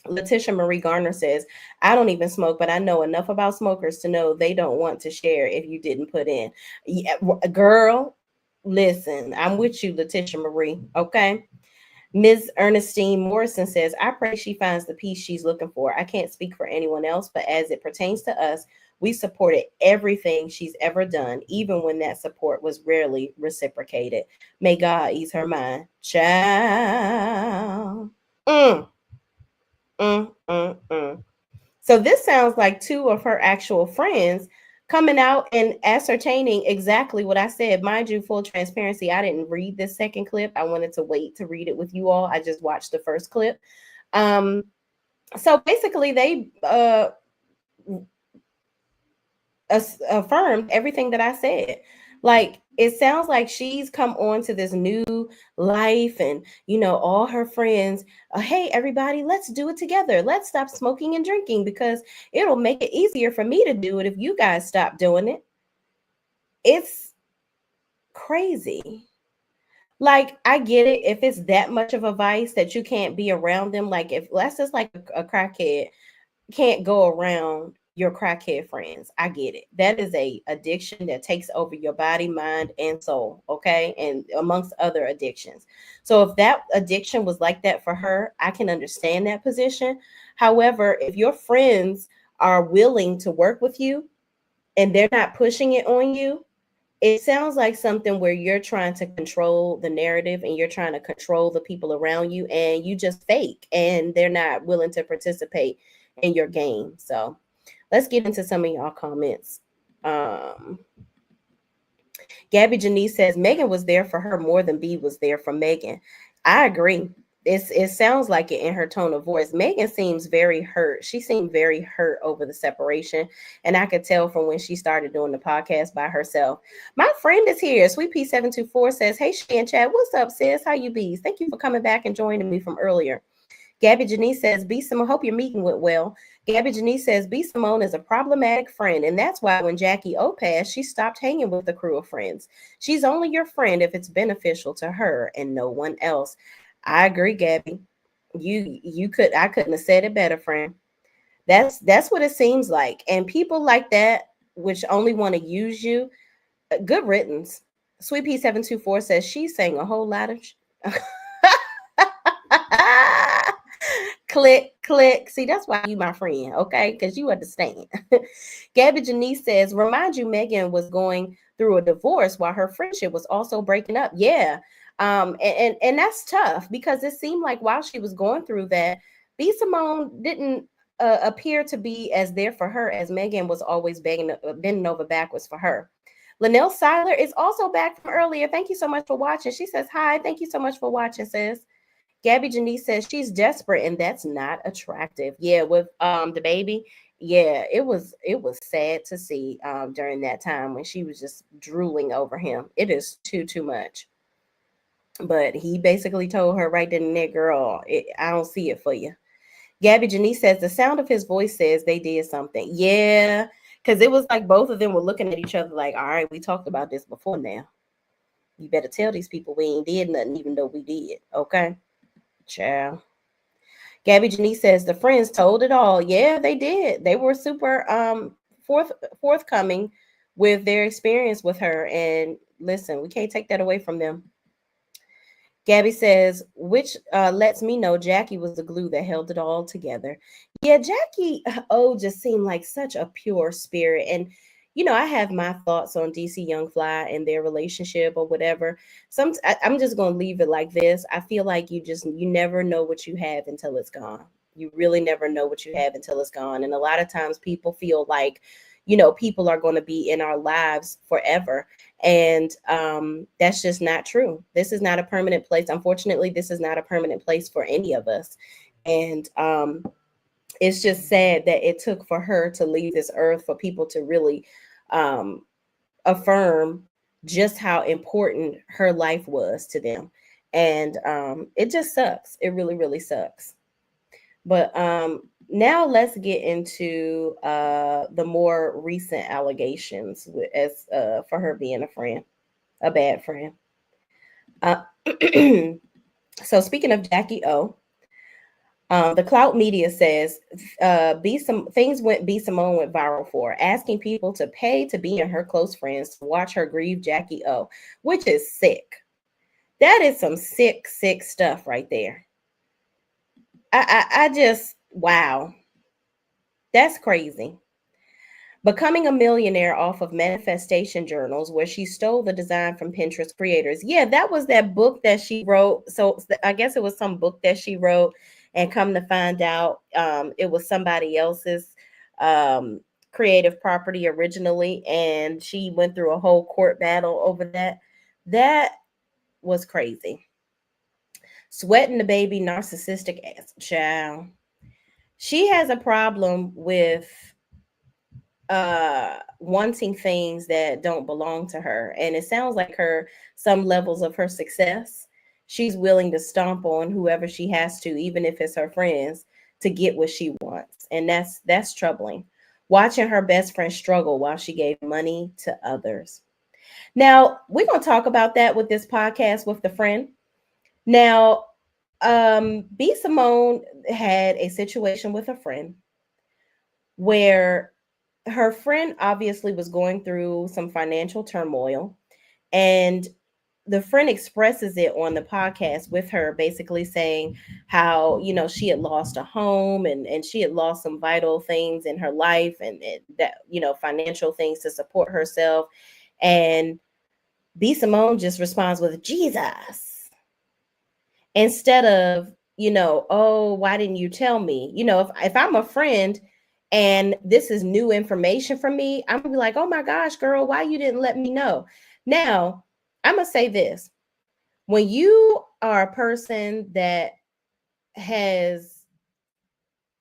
Letitia Marie Garner says, I don't even smoke, but I know enough about smokers to know they don't want to share if you didn't put in. Yeah, girl, listen, I'm with you, Letitia Marie. Okay. Ms. Ernestine Morrison says, I pray she finds the peace she's looking for. I can't speak for anyone else, but as it pertains to us, we supported everything she's ever done, even when that support was rarely reciprocated. May God ease her mind. Ciao. So this sounds like two of her actual friends coming out and ascertaining exactly what I said. Mind you, full transparency, I didn't read this second clip. I wanted to wait to read it with you all. I just watched the first clip. So basically they affirmed everything that I said. Like, it sounds like she's come on to this new life, and, all her friends, hey, everybody, let's do it together. Let's stop smoking and drinking, because it'll make it easier for me to do it if you guys stop doing it. It's crazy. Like, I get it if it's that much of a vice that you can't be around them. Like, if that's just like a crackhead can't go around your crackhead friends. I get it. That is a addiction that takes over your body, mind, and soul. Okay. And amongst other addictions. So if that addiction was like that for her, I can understand that position. However, if your friends are willing to work with you and they're not pushing it on you, it sounds like something where you're trying to control the narrative and you're trying to control the people around you, and you just fake and they're not willing to participate in your game. So let's get into some of y'all comments. Gabby Janice says Megan was there for her more than B was there for Megan. I agree. It sounds like it in her tone of voice. Megan seems very hurt. She seemed very hurt over the separation. And I could tell from when she started doing the podcast by herself. My friend is here. Sweet P724 says, hey, Shay and Chad, what's up, sis? How you bees? Thank you for coming back and joining me from earlier. Gabby Janice says, B Simone, hope your meeting went well. Gabby Janice says, B Simone is a problematic friend, and that's why when Jackie O passed, she stopped hanging with the crew of friends. She's only your friend if it's beneficial to her and no one else. I agree, Gabby. I couldn't have said it better, friend. That's what it seems like. And people like that, which only want to use you, good riddance. Sweet P724 says she's saying a whole lot of click, click. See, that's why you my friend, okay? Because you understand. Gabby Janice says, remind you Megan was going through a divorce while her friendship was also breaking up. Yeah. And that's tough because it seemed like while she was going through that, B Simone didn't appear to be as there for her as Megan was always bending over backwards for her. Linnell Seiler is also back from earlier. Thank you so much for watching. She says, hi, thank you so much for watching, sis. Gabby Janice says she's desperate and that's not attractive. Yeah, with the baby. Yeah, it was sad to see during that time when she was just drooling over him. It is too much. But he basically told her right then and there, girl, I don't see it for you. Gabby Janice says the sound of his voice says they did something. Yeah, because it was like both of them were looking at each other like, all right, we talked about this before now. You better tell these people we ain't did nothing, even though we did. Okay, ciao. Gabby Janice says the friends told it all. Yeah, they did. They were super forthcoming with their experience with her. And listen, we can't take that away from them. Gabby says, which lets me know Jackie was the glue that held it all together. Yeah, Jackie just seemed like such a pure spirit. And, you know, I have my thoughts on DC Young Fly and their relationship or whatever. I'm just going to leave it like this. I feel like you never know what you have until it's gone. You really never know what you have until it's gone. And a lot of times people feel like, you know, people are going to be in our lives forever. And that's just not true. This is not a permanent place. Unfortunately, this is not a permanent place for any of us. And it's just sad that it took for her to leave this earth for people to really affirm just how important her life was to them. And it just sucks. It really, really sucks. But now let's get into the more recent allegations as for her being a bad friend. So speaking of Jackie O, the Clout Media says B Simone went viral for asking people to pay to be in her close friends to watch her grieve Jackie O, which is sick. That is some sick stuff right there. I just, wow. That's crazy. Becoming a millionaire off of manifestation journals, where she stole the design from Pinterest creators. Yeah, that was that book that she wrote. So I guess it was some book that she wrote, and come to find out, it was somebody else's creative property originally, and she went through a whole court battle over that. That was crazy. Sweating the baby, narcissistic ass child. She has a problem with wanting things that don't belong to her. And it sounds like some levels of her success, she's willing to stomp on whoever she has to, even if it's her friends, to get what she wants. And that's troubling. Watching her best friend struggle while she gave money to others. Now, we're going to talk about that with this podcast with the friend. Now, B Simone had a situation with a friend where her friend obviously was going through some financial turmoil, and the friend expresses it on the podcast with her, basically saying how, she had lost a home, and she had lost some vital things in her life, and that, financial things to support herself. And B Simone just responds with Jesus, instead of, oh, why didn't you tell me? If I'm a friend and this is new information for me, I'm gonna be like, oh my gosh, girl, why you didn't let me know? Now, I'm gonna say this. When you are a person that has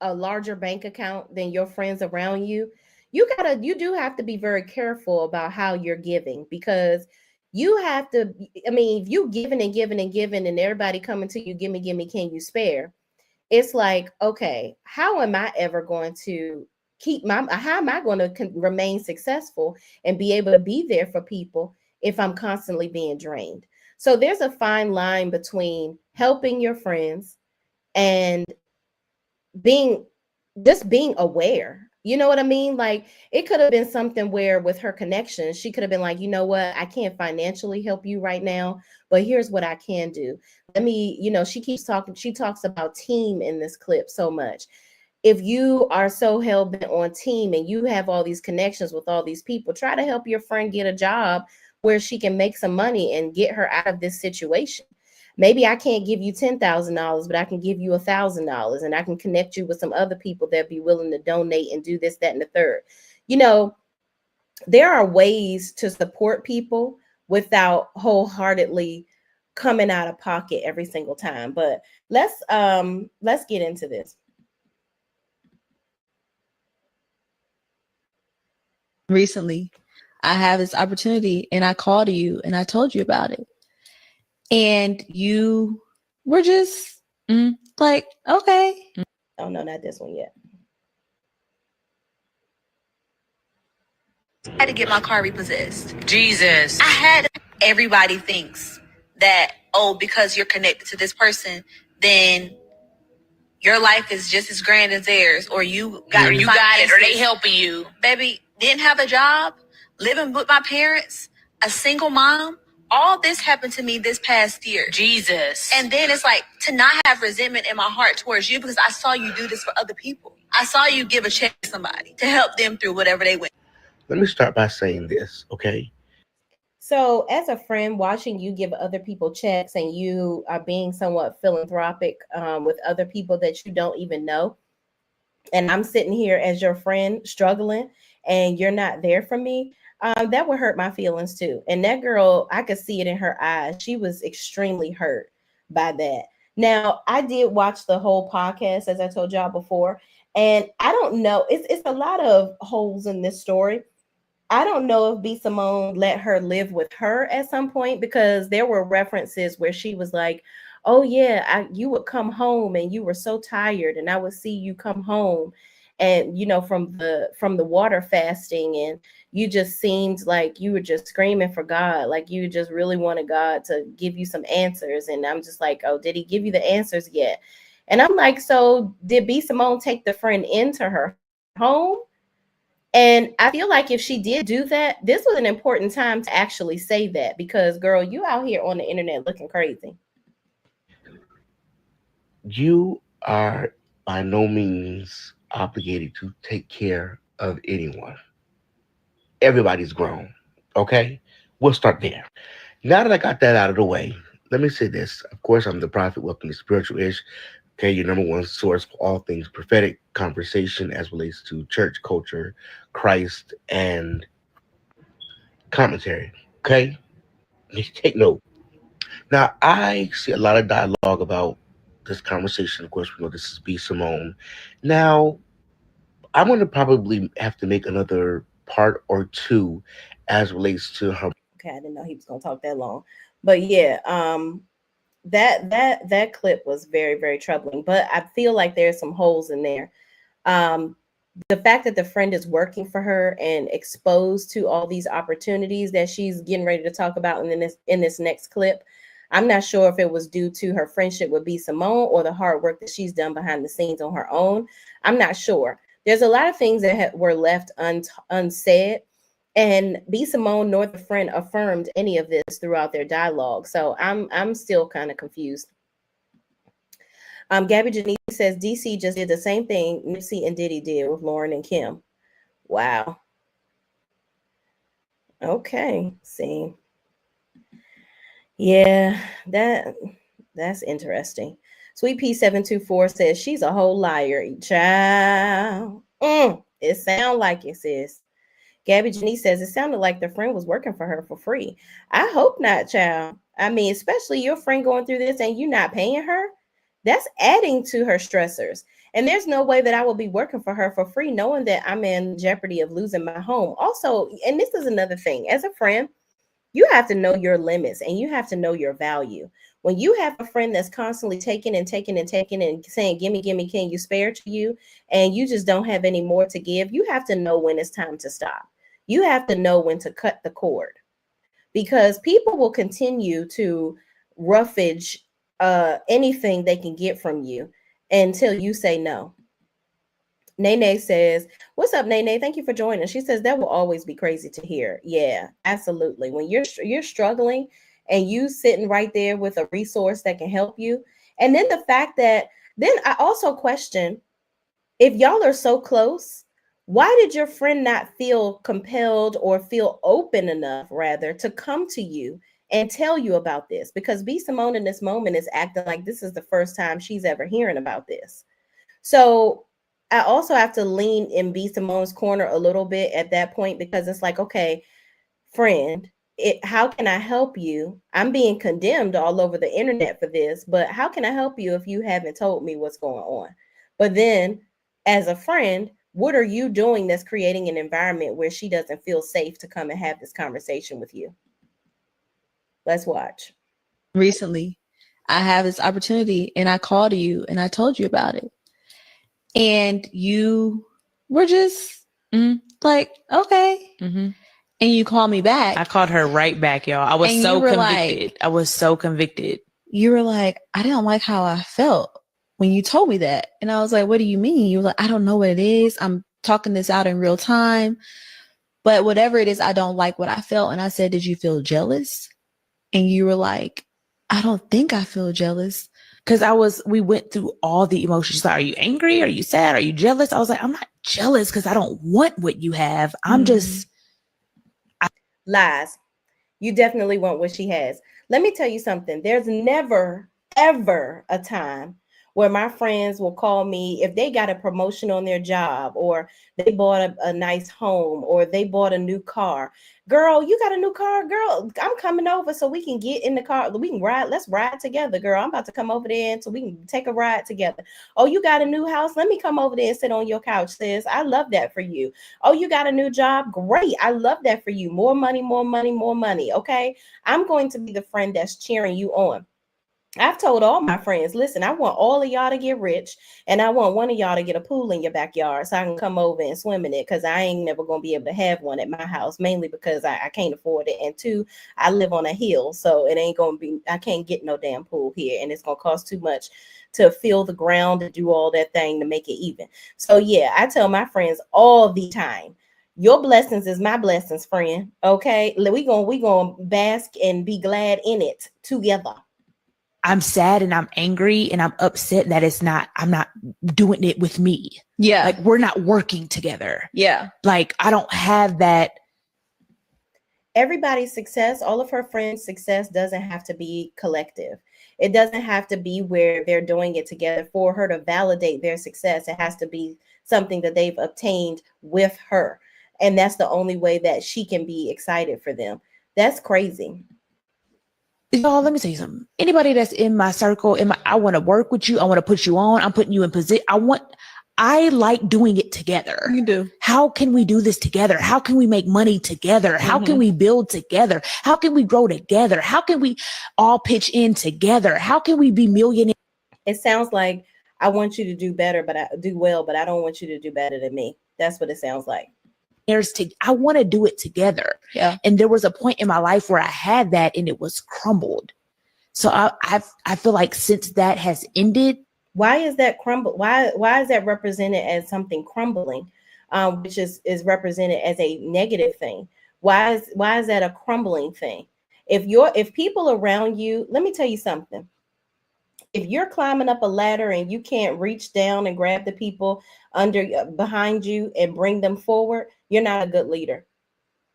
a larger bank account than your friends around you, you do have to be very careful about how you're giving, because you have to, I mean, if you giving and giving and giving and everybody coming to you, gimme, can you spare? It's like, okay, how am I ever going to how am I going to remain successful and be able to be there for people if I'm constantly being drained? So there's a fine line between helping your friends and being being aware. You know what I mean? Like, it could have been something where with her connections, she could have been like, you know what, I can't financially help you right now, but here's what I can do. Let me, she talks about team in this clip so much. If you are so hell-bent on team and you have all these connections with all these people, try to help your friend get a job where she can make some money and get her out of this situation. Maybe I can't give you $10,000, but I can give you $1,000, and I can connect you with some other people that be willing to donate and do this, that, and the third. There are ways to support people without wholeheartedly coming out of pocket every single time. But let's get into this. Recently, I have this opportunity and I called you and I told you about it. And you were just like, okay. Oh, no, not this one yet. I had to get my car repossessed. Jesus. Everybody thinks that, oh, because you're connected to this person, then your life is just as grand as theirs, or you got it, or they helping you. Baby, didn't have a job, living with my parents, a single mom. All this happened to me this past year. Jesus. And then it's like, to not have resentment in my heart towards you, because I saw you do this for other people. I saw you give a check to somebody to help them through whatever they went. Let me start by saying this, okay? So as a friend, watching you give other people checks and you are being somewhat philanthropic with other people that you don't even know, and I'm sitting here as your friend struggling and you're not there for me, that would hurt my feelings too. And that girl, I could see it in her eyes. She was extremely hurt by that. Now, I did watch the whole podcast, as I told y'all before, and I don't know, it's a lot of holes in this story. I don't know if B Simone let her live with her at some point, because there were references where she was like, oh yeah, you would come home and you were so tired, and I would see you come home and from the water fasting, and you just seemed like you were just screaming for God, like you just really wanted God to give you some answers. And I'm just like, oh, did he give you the answers yet? And I'm like, so did B Simone take the friend into her home? And I feel like if she did do that, this was an important time to actually say that, because girl, you out here on the internet looking crazy. You are by no means obligated to take care of anyone. Everybody's grown, okay? We'll start there. Now that I got that out of the way, let me say this. Of course, I'm the prophet. Welcome to Spiritual Ish. Okay, your number one source for all things prophetic conversation as relates to church culture, Christ, and commentary. Okay? Take note. Now, I see a lot of dialogue about this conversation. Of course, we know this is B Simone. Now, I'm going to probably have to make another part or two as relates to her. Okay, I didn't know he was going to talk that long. But yeah, that clip was very, very troubling. But I feel like there's some holes in there. The fact that the friend is working for her and exposed to all these opportunities that she's getting ready to talk about in this next clip, I'm not sure if it was due to her friendship with B Simone or the hard work that she's done behind the scenes on her own. I'm not sure. There's a lot of things that were left unsaid, and B Simone nor the friend affirmed any of this throughout their dialogue. So I'm still kind of confused. Gabby Janice says DC just did the same thing Nipsey and Diddy did with Lauren and Kim. Wow. Okay, see. Yeah, that's interesting. Sweet P724 says she's a whole liar. Child. It sounds like it, sis. Gabby Janice says it sounded like the friend was working for her for free. I hope not, child. I mean, especially your friend going through this and you not paying her. That's adding to her stressors. And there's no way that I will be working for her for free, knowing that I'm in jeopardy of losing my home. Also, and this is another thing, as a friend, you have to know your limits and you have to know your value. When you have a friend that's constantly taking and taking and taking and saying, gimme, gimme, can you spare to you? And you just don't have any more to give, you have to know when it's time to stop. You have to know when to cut the cord, because people will continue to roughage anything they can get from you until you say no. Nene says, what's up, Nene? Thank you for joining. She says that will always be crazy to hear. Yeah, absolutely. When you're struggling and you sitting right there with a resource that can help you. And then the fact that then I also question, if y'all are so close, why did your friend not feel compelled or feel open enough, rather, to come to you and tell you about this? Because B Simone in this moment is acting like this is the first time she's ever hearing about this. So I also have to lean in B Simone's corner a little bit at that point, because it's like, okay, friend, how can I help you? I'm being condemned all over the internet for this, but how can I help you if you haven't told me what's going on? But then as a friend, what are you doing that's creating an environment where she doesn't feel safe to come and have this conversation with you? Let's watch. Recently, I have this opportunity and I called you and I told you about it. And you were just like, okay. Mm-hmm. And you called me back. I called her right back, y'all. I was so convicted. I was so convicted. You were like, I didn't like how I felt when you told me that. And I was like, what do you mean? You were like, I don't know what it is. I'm talking this out in real time. But whatever it is, I don't like what I felt. And I said, did you feel jealous? And you were like, I don't think I feel jealous. Because we went through all the emotions. Like, are you angry? Are you sad? Are you jealous? I was like, I'm not jealous because I don't want what you have. I'm just. Lies. You definitely want what she has. Let me tell you something. There's never, ever a time where my friends will call me if they got a promotion on their job, or they bought a nice home, or they bought a new car. Girl, you got a new car? Girl, I'm coming over so we can get in the car. We can ride. Let's ride together, girl. I'm about to come over there so we can take a ride together. Oh, you got a new house? Let me come over there and sit on your couch, sis. I love that for you. Oh, you got a new job? Great. I love that for you. More money, more money, more money. Okay. I'm going to be the friend that's cheering you on. I've told all my friends, listen, I want all of y'all to get rich, and I want one of y'all to get a pool in your backyard so I can come over and swim in it, because I ain't never going to be able to have one at my house, mainly because I can't afford it. And two, I live on a hill, so it ain't going to be, I can't get no damn pool here, and it's going to cost too much to fill the ground and do all that thing to make it even. So yeah, I tell my friends all the time, your blessings is my blessings, friend. Okay, we gonna bask and be glad in it together. I'm sad and I'm angry and I'm upset that I'm not doing it with me. Yeah. Like, we're not working together. Yeah. Like, I don't have that. Everybody's success, all of her friends' success doesn't have to be collective. It doesn't have to be where they're doing it together for her to validate their success. It has to be something that they've obtained with her. And that's the only way that she can be excited for them. That's crazy. Y'all, let me tell you something. Anybody that's in my circle, I want to work with you. I want to put you on. I'm putting you in position. I like doing it together. You do. How can we do this together? How can we make money together? How can we build together? How can we grow together? How can we all pitch in together? How can we be millionaires? It sounds like I want you to do better, but I do well, but I don't want you to do better than me. That's what it sounds like. I want to do it together. Yeah. And there was a point in my life where I had that and it was crumbled. So I feel like since that has ended, Why is that crumble? Why is that represented as something crumbling, which is represented as a negative thing? Why is that a crumbling thing? If people around you, let me tell you something. If you're climbing up a ladder and you can't reach down and grab the people behind you and bring them forward, you're not a good leader.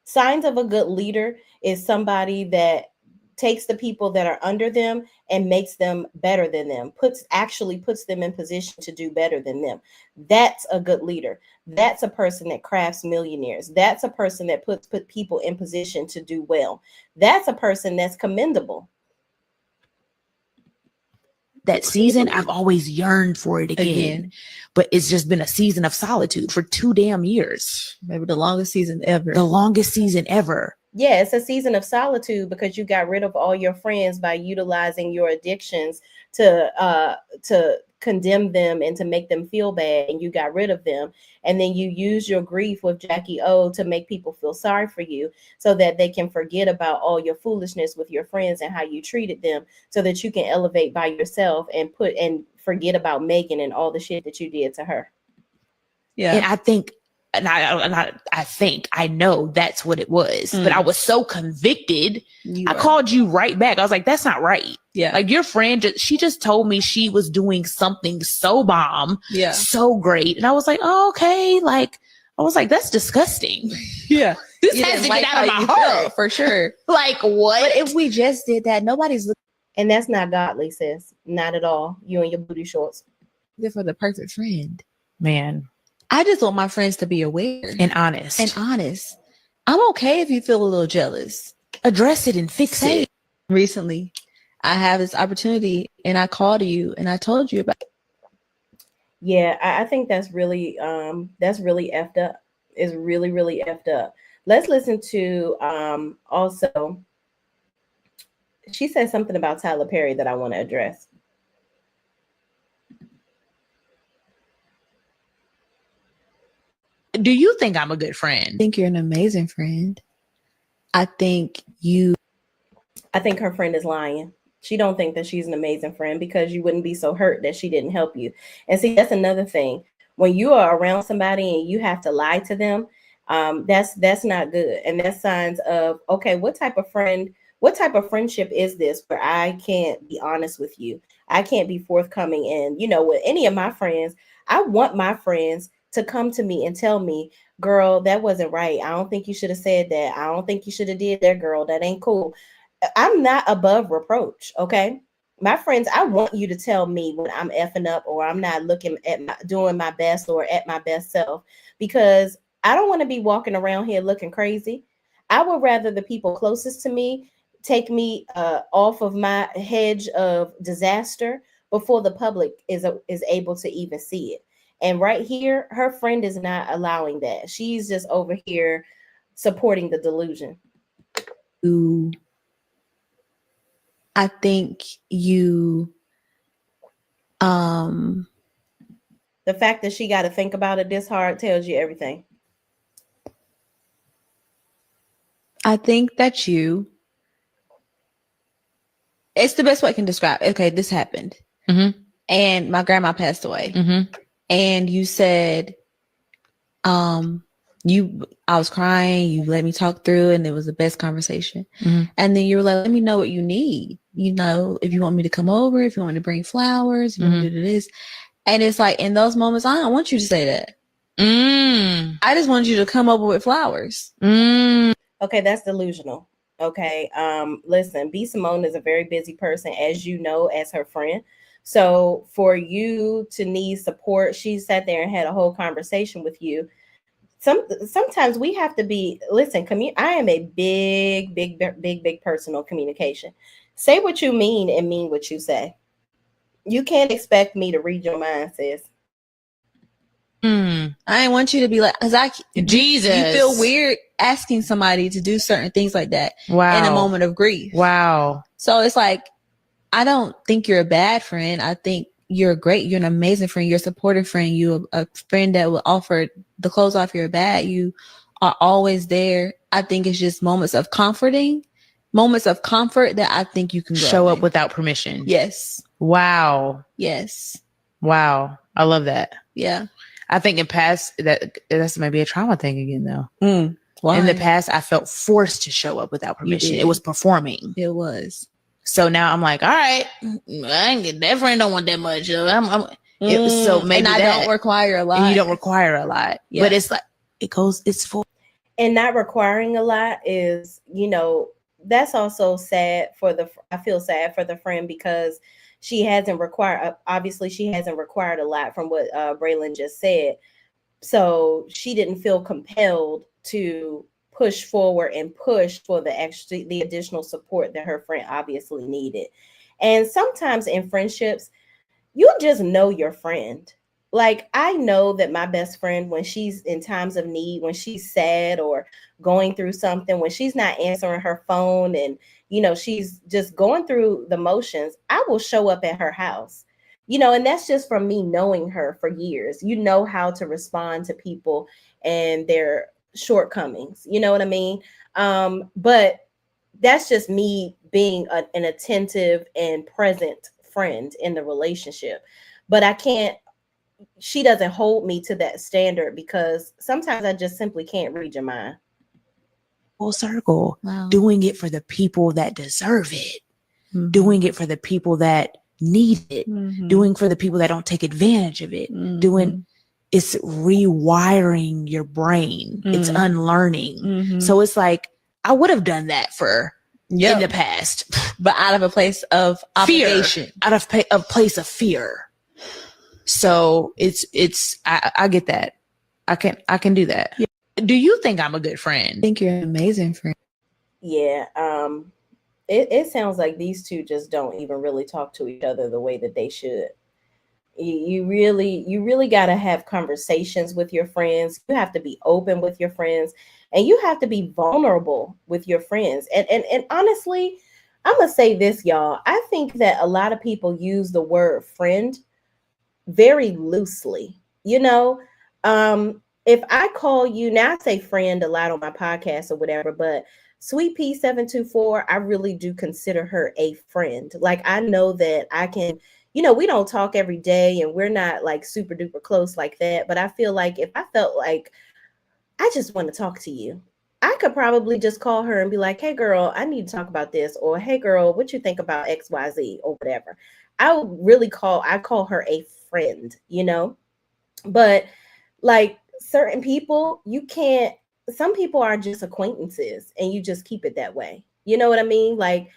Signs of a good leader is somebody that takes the people that are under them and makes them better than them, puts them in position to do better than them. That's a good leader. That's a person that crafts millionaires. That's a person that put people in position to do well. That's a person that's commendable. That season, I've always yearned for it again. But it's just been a season of solitude for 2 damn years. Maybe the longest season ever. The longest season ever. Yeah, it's a season of solitude because you got rid of all your friends by utilizing your addictions to condemn them and to make them feel bad, and you got rid of them. And then you use your grief with Jackie O to make people feel sorry for you so that they can forget about all your foolishness with your friends and how you treated them, so that you can elevate by yourself and forget about Megan and all the shit that you did to her. Yeah. And I think I know that's what it was, but I was so convicted. I called you right back. I was like, that's not right. Yeah. Like, your friend, she just told me she was doing something so bomb, so great. And I was like, oh, okay. Like, I was like, that's disgusting. Yeah. This has to get out of my heart. For sure. Like, what? But if we just did that, nobody's looking. And that's not godly, sis. Not at all. You and your booty shorts. They're for the perfect friend. Man. I just want my friends to be aware and honest. I'm okay if you feel a little jealous. Address it and fix it. Recently, I have this opportunity and I called you and I told you about it. Yeah, I think that's really effed up. It's really, really effed up. Let's listen to also, she said something about Tyler Perry that I want to address. Do you think I'm a good friend? I think you're an amazing friend. I think her friend is lying. She don't think that she's an amazing friend because you wouldn't be so hurt that she didn't help you. And see, that's another thing. When you are around somebody and you have to lie to them, that's not good. And that's signs of, okay, what type of friendship is this where I can't be honest with you? I can't be forthcoming. And, with any of my friends, I want my friends to come to me and tell me, girl, that wasn't right. I don't think you should have said that. I don't think you should have did that, girl. That ain't cool. I'm not above reproach. Okay. My friends, I want you to tell me when I'm effing up or I'm not looking at doing my best or at my best self, because I don't want to be walking around here looking crazy. I would rather the people closest to me take me off of my hedge of disaster before the public is able to even see it. And right here, her friend is not allowing that. She's just over here supporting the delusion. I think you, the fact that she got to think about it this hard tells you everything. I think that it's the best way I can describe. Okay, this happened. Mm-hmm. And my grandma passed away. Mm-hmm. And you said, I was crying, you let me talk through, and it was the best conversation. Mm-hmm. And then you were like, let me know what you need. If you want me to come over, if you want me to bring flowers, if you want me to do this. And it's like, in those moments, I don't want you to say that. I just want you to come over with flowers. Okay, that's delusional. Okay. Listen, B Simone is a very busy person, as you know, as her friend. So for you to need support, she sat there and had a whole conversation with you. Sometimes we have to be, listen, I am a big personal communication. Say what you mean and mean what you say. You can't expect me to read your mind, sis. I didn't want you to be like, Jesus, you feel weird asking somebody to do certain things like that. Wow. In a moment of grief. Wow. So it's like, I don't think you're a bad friend. I think you're an amazing friend. You're a supportive friend. You're a friend that will offer the clothes off your back. You are always there. I think it's just moments of comfort that I think you can show up without permission. Yes. Wow. Yes. Wow. I love that. Yeah. I think in past that's maybe a trauma thing again though. Why? In the past, I felt forced to show up without permission. It was performing. It was. So now I'm like, all right, I ain't get that friend don't want that much. So maybe and I don't require a lot. And you don't require a lot. Yeah. But it's like it's for. And not requiring a lot is, that's also sad I feel sad for the friend because she hasn't required, obviously she hasn't required a lot from what Braylon just said. So she didn't feel compelled to push forward and push for the additional support that her friend obviously needed. And sometimes in friendships, you just know your friend. Like, I know that my best friend, when she's in times of need, when she's sad or going through something, when she's not answering her phone and, she's just going through the motions, I will show up at her house, and that's just from me knowing her for years. You know how to respond to people and their shortcomings. You know what I mean? But that's just me being an attentive and present friend in the relationship. But she doesn't hold me to that standard because sometimes I just simply can't read your mind. Full circle. Wow. Doing it for the people that deserve it. Doing it for the people that need it. Doing for the people that don't take advantage of it. It's rewiring your brain. It's unlearning. So it's like, I would have done that in the past, but out of a place of obligation, fear, out of a place of fear. So I get that. I can do that. Yeah. Do you think I'm a good friend? I think you're an amazing friend. Yeah. It sounds like these two just don't even really talk to each other the way that they should. You really got to have conversations with your friends. You have to be open with your friends, and you have to be vulnerable with your friends. And honestly, I'm going to say this, y'all. I think that a lot of people use the word friend very loosely. If I call you, now I say friend a lot on my podcast or whatever, but Sweet Pea 724, I really do consider her a friend. Like, I know that I can, we don't talk every day and we're not like super duper close like that. But I feel like if I felt like I just want to talk to you, I could probably just call her and be like, hey girl, I need to talk about this. Or hey girl, what you think about XYZ or whatever. I call her a friend, but like certain people, some people are just acquaintances and you just keep it that way. You know what I mean? Like,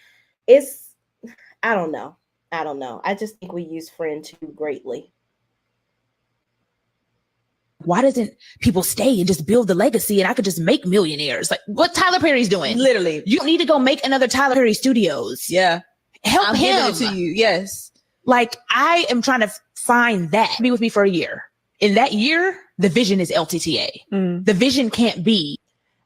I don't know. I just think we use friend too greatly. Why doesn't people stay and just build the legacy and I could just make millionaires? Like what Tyler Perry's doing. Literally. You don't need to go make another Tyler Perry Studios. Yeah. Help him. Giving it to you. Yes. Like, I am trying to find that. Be with me for a year. In that year, the vision is LTTA. The vision can't be.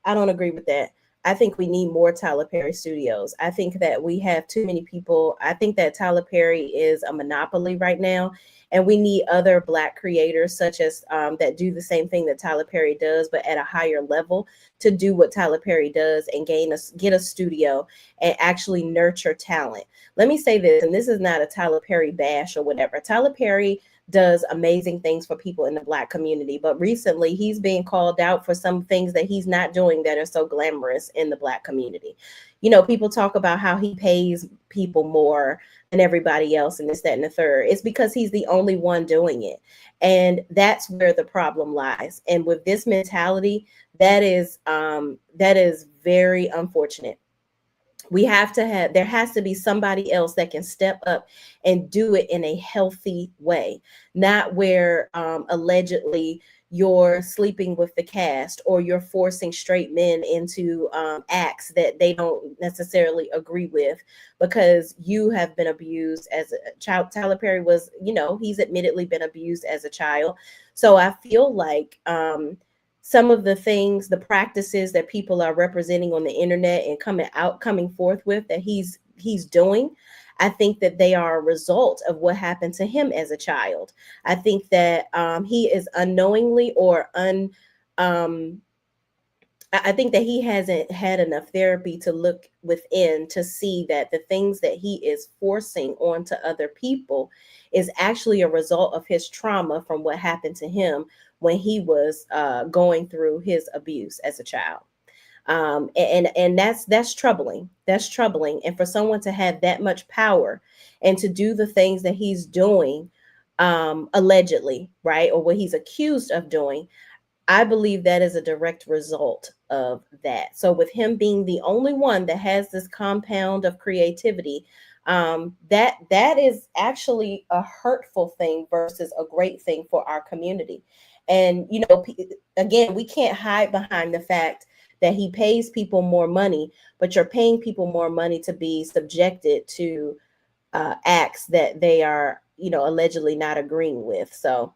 I don't agree with that. I think we need more Tyler Perry Studios. I think that we have too many people. I think that Tyler Perry is a monopoly right now. And we need other Black creators such as that do the same thing that Tyler Perry does, but at a higher level to do what Tyler Perry does and get a studio and actually nurture talent. Let me say this, and this is not a Tyler Perry bash or whatever. Tyler Perry does amazing things for people in the Black community, but recently he's being called out for some things that he's not doing that are so glamorous in the Black community. People talk about how he pays people more than everybody else and this, that, and the third. It's because he's the only one doing it. And that's where the problem lies. And with this mentality, that is very unfortunate. There has to be somebody else that can step up and do it in a healthy way, not where allegedly you're sleeping with the cast or you're forcing straight men into acts that they don't necessarily agree with because you have been abused as a child. Tyler Perry was, he's admittedly been abused as a child. So I feel like some of the things, the practices that people are representing on the internet and coming forth with that he's doing, I think that they are a result of what happened to him as a child. I think that he is unknowingly or I think that he hasn't had enough therapy to look within to see that the things that he is forcing onto other people is actually a result of his trauma from what happened to him when he was going through his abuse as a child. And that's troubling. That's troubling. And for someone to have that much power and to do the things that he's doing, allegedly, right, or what he's accused of doing, I believe that is a direct result of that. So with him being the only one that has this compound of creativity, that is actually a hurtful thing versus a great thing for our community. And again, we can't hide behind the fact that he pays people more money, but you're paying people more money to be subjected to acts that they are, allegedly not agreeing with. So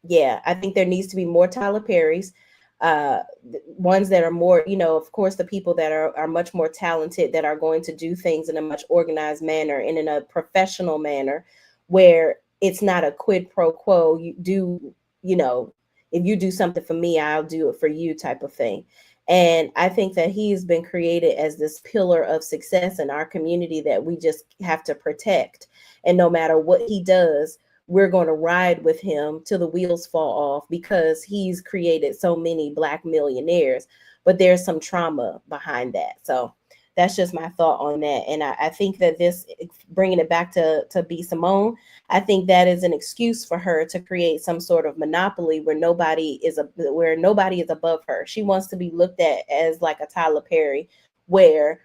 yeah, I think there needs to be more Tyler Perrys, ones that are more, of course, the people that are much more talented, that are going to do things in a much organized manner and in a professional manner, where it's not a quid pro quo. You do, if you do something for me, I'll do it for you type of thing. And I think that he's been created as this pillar of success in our community that we just have to protect. And no matter what he does, we're going to ride with him till the wheels fall off, because he's created so many Black millionaires, but there's some trauma behind that. So that's just my thought on that. And I think that this, bringing it back to B Simone, I think that is an excuse for her to create some sort of monopoly where nobody is above her. She wants to be looked at as like a Tyler Perry, where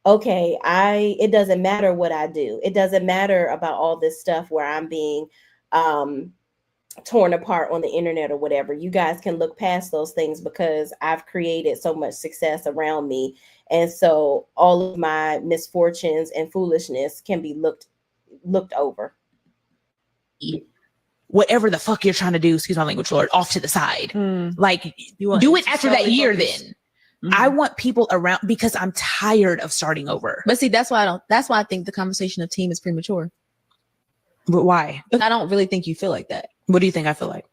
okay, it doesn't matter what I do. It doesn't matter about all this stuff where I'm being torn apart on the internet or whatever. You guys can look past those things because I've created so much success around me. And so all of my misfortunes and foolishness can be looked over. Whatever the fuck you're trying to do, excuse my language, Lord, off to the side. Like, do it after that year then. I want people around because I'm tired of starting over. But see, that's why I think the conversation of team is premature. But why? But I don't really think you feel like that. What do you think I feel like?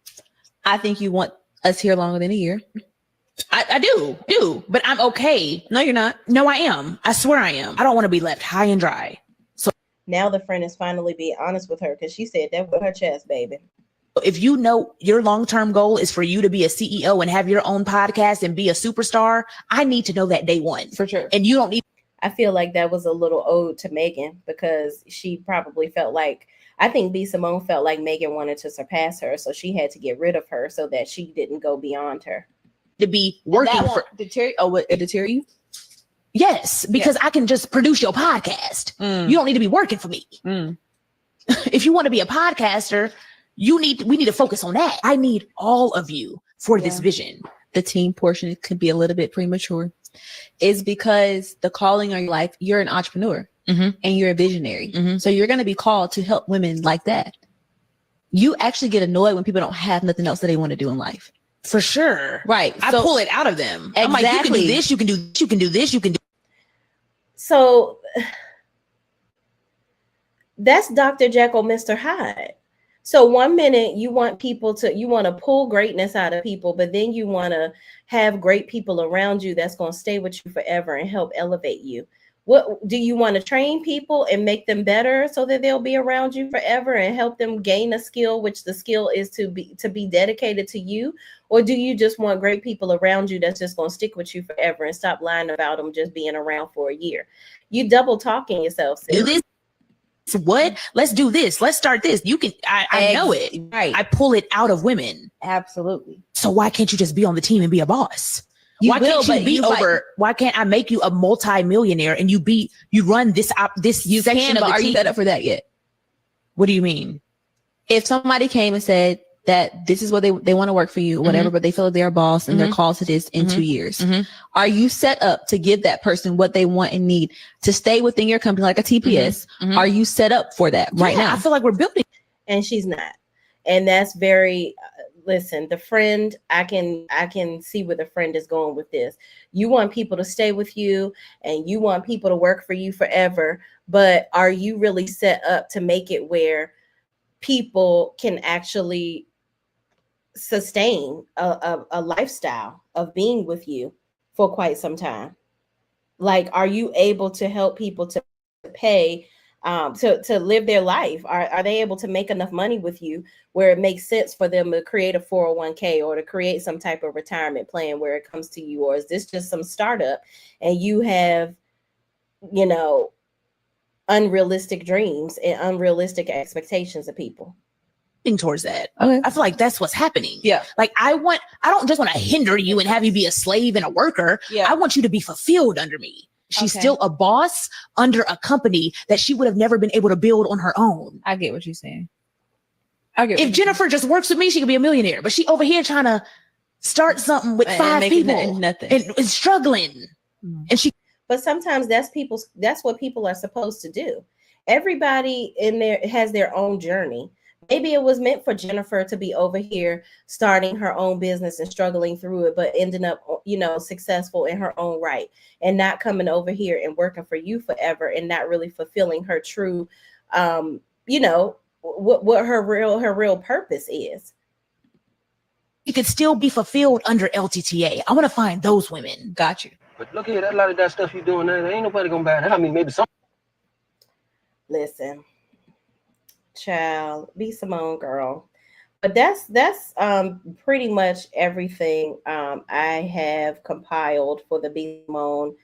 I think you want us here longer than a year. I do, but I'm okay. No, you're not. No, I am. I swear I am. I don't want to be left high and dry. So now the friend is finally being honest with her, because she said that with her chest, baby. If you know your long-term goal is for you to be a CEO and have your own podcast and be a superstar, I need to know that day one. For sure. And you don't need. I feel like that was a little ode to Megan, because she probably felt like, I think B Simone felt like Megan wanted to surpass her. So she had to get rid of her so that she didn't go beyond her. To be working for it deter you? Yes, because I can just produce your podcast. You don't need to be working for me. If you want to be a podcaster, we need to focus on that. I need all of you for this vision. The team portion could be a little bit premature. Is because the calling on your life, you're an entrepreneur and you're a visionary. So you're going to be called to help women like that. You actually get annoyed when people don't have nothing else that they want to do in life. For sure. Right. I pull it out of them. Exactly. I'm like, you can do this, you can do this, you can do this, you can do. So that's Dr. Jekyll, Mr. Hyde. So one minute you want to pull greatness out of people, but then you want to have great people around you that's going to stay with you forever and help elevate you. What do you want to train people and make them better so that they'll be around you forever and help them gain a skill, which the skill is to be dedicated to you? Or do you just want great people around you that's just going to stick with you forever and stop lying about them just being around for a year? You double talking yourself, sis. What? Let's do this. Let's start this. You can, I know it. Right. I pull it out of women. Absolutely. So why can't you just be on the team and be a boss? Why can't I make you a multi-millionaire and you run this section of the are team? You set up for that yet? What do you mean? If somebody came and said that this is what they want to work for you or whatever, but they feel like they're a boss and they're called to this in 2 years, are you set up to give that person what they want and need to stay within your company like a TPS? Are you set up for that right now? I feel like we're building. And she's not. And that's very... listen, the friend, I can see where the friend is going with this. You want people to stay with you and you want people to work for you forever, but are you really set up to make it where people can actually sustain a lifestyle of being with you for quite some time? Like, are you able to help people to pay to live their life? Are they able to make enough money with you where it makes sense for them to create a 401k or to create some type of retirement plan where it comes to you? Or is this just some startup and you have, you know, unrealistic dreams and unrealistic expectations of people? Towards that. Okay. I feel like that's what's happening. Yeah. Like I don't just want to hinder you and have you be a slave and a worker. Yeah. I want you to be fulfilled under me. She's still a boss under a company that she would have never been able to build on her own. I get what you're saying. If Jennifer just works with me, she could be a millionaire. But she over here trying to start something with 5 people nothing. and struggling. And she. But sometimes that's what people are supposed to do. Everybody in there has their own journey. Maybe it was meant for Jennifer to be over here starting her own business and struggling through it, but ending up, you know, successful in her own right, and not coming over here and working for you forever and not really fulfilling her true, you know, what her real purpose is. You could still be fulfilled under LTTA. I want to find those women. Got you. But look here, a lot of that stuff you're doing there, ain't nobody gonna buy that. I mean, maybe some. Listen, child, B Simone, girl. But that's pretty much everything I have compiled for the B Simone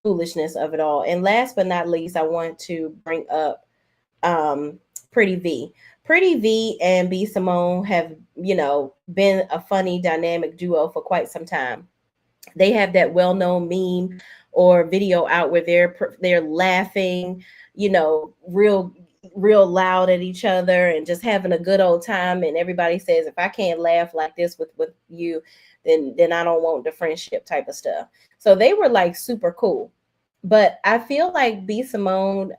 foolishness of it all. And last but not least, I want to bring up Pretty V. Pretty V and B Simone have, you know, been a funny dynamic duo for quite some time. They have that well-known meme or video out where they're laughing, you know, real loud at each other and just having a good old time. And everybody says, if I can't laugh like this with you, then I don't want the friendship type of stuff. So they were like super cool. But I feel like B Simone,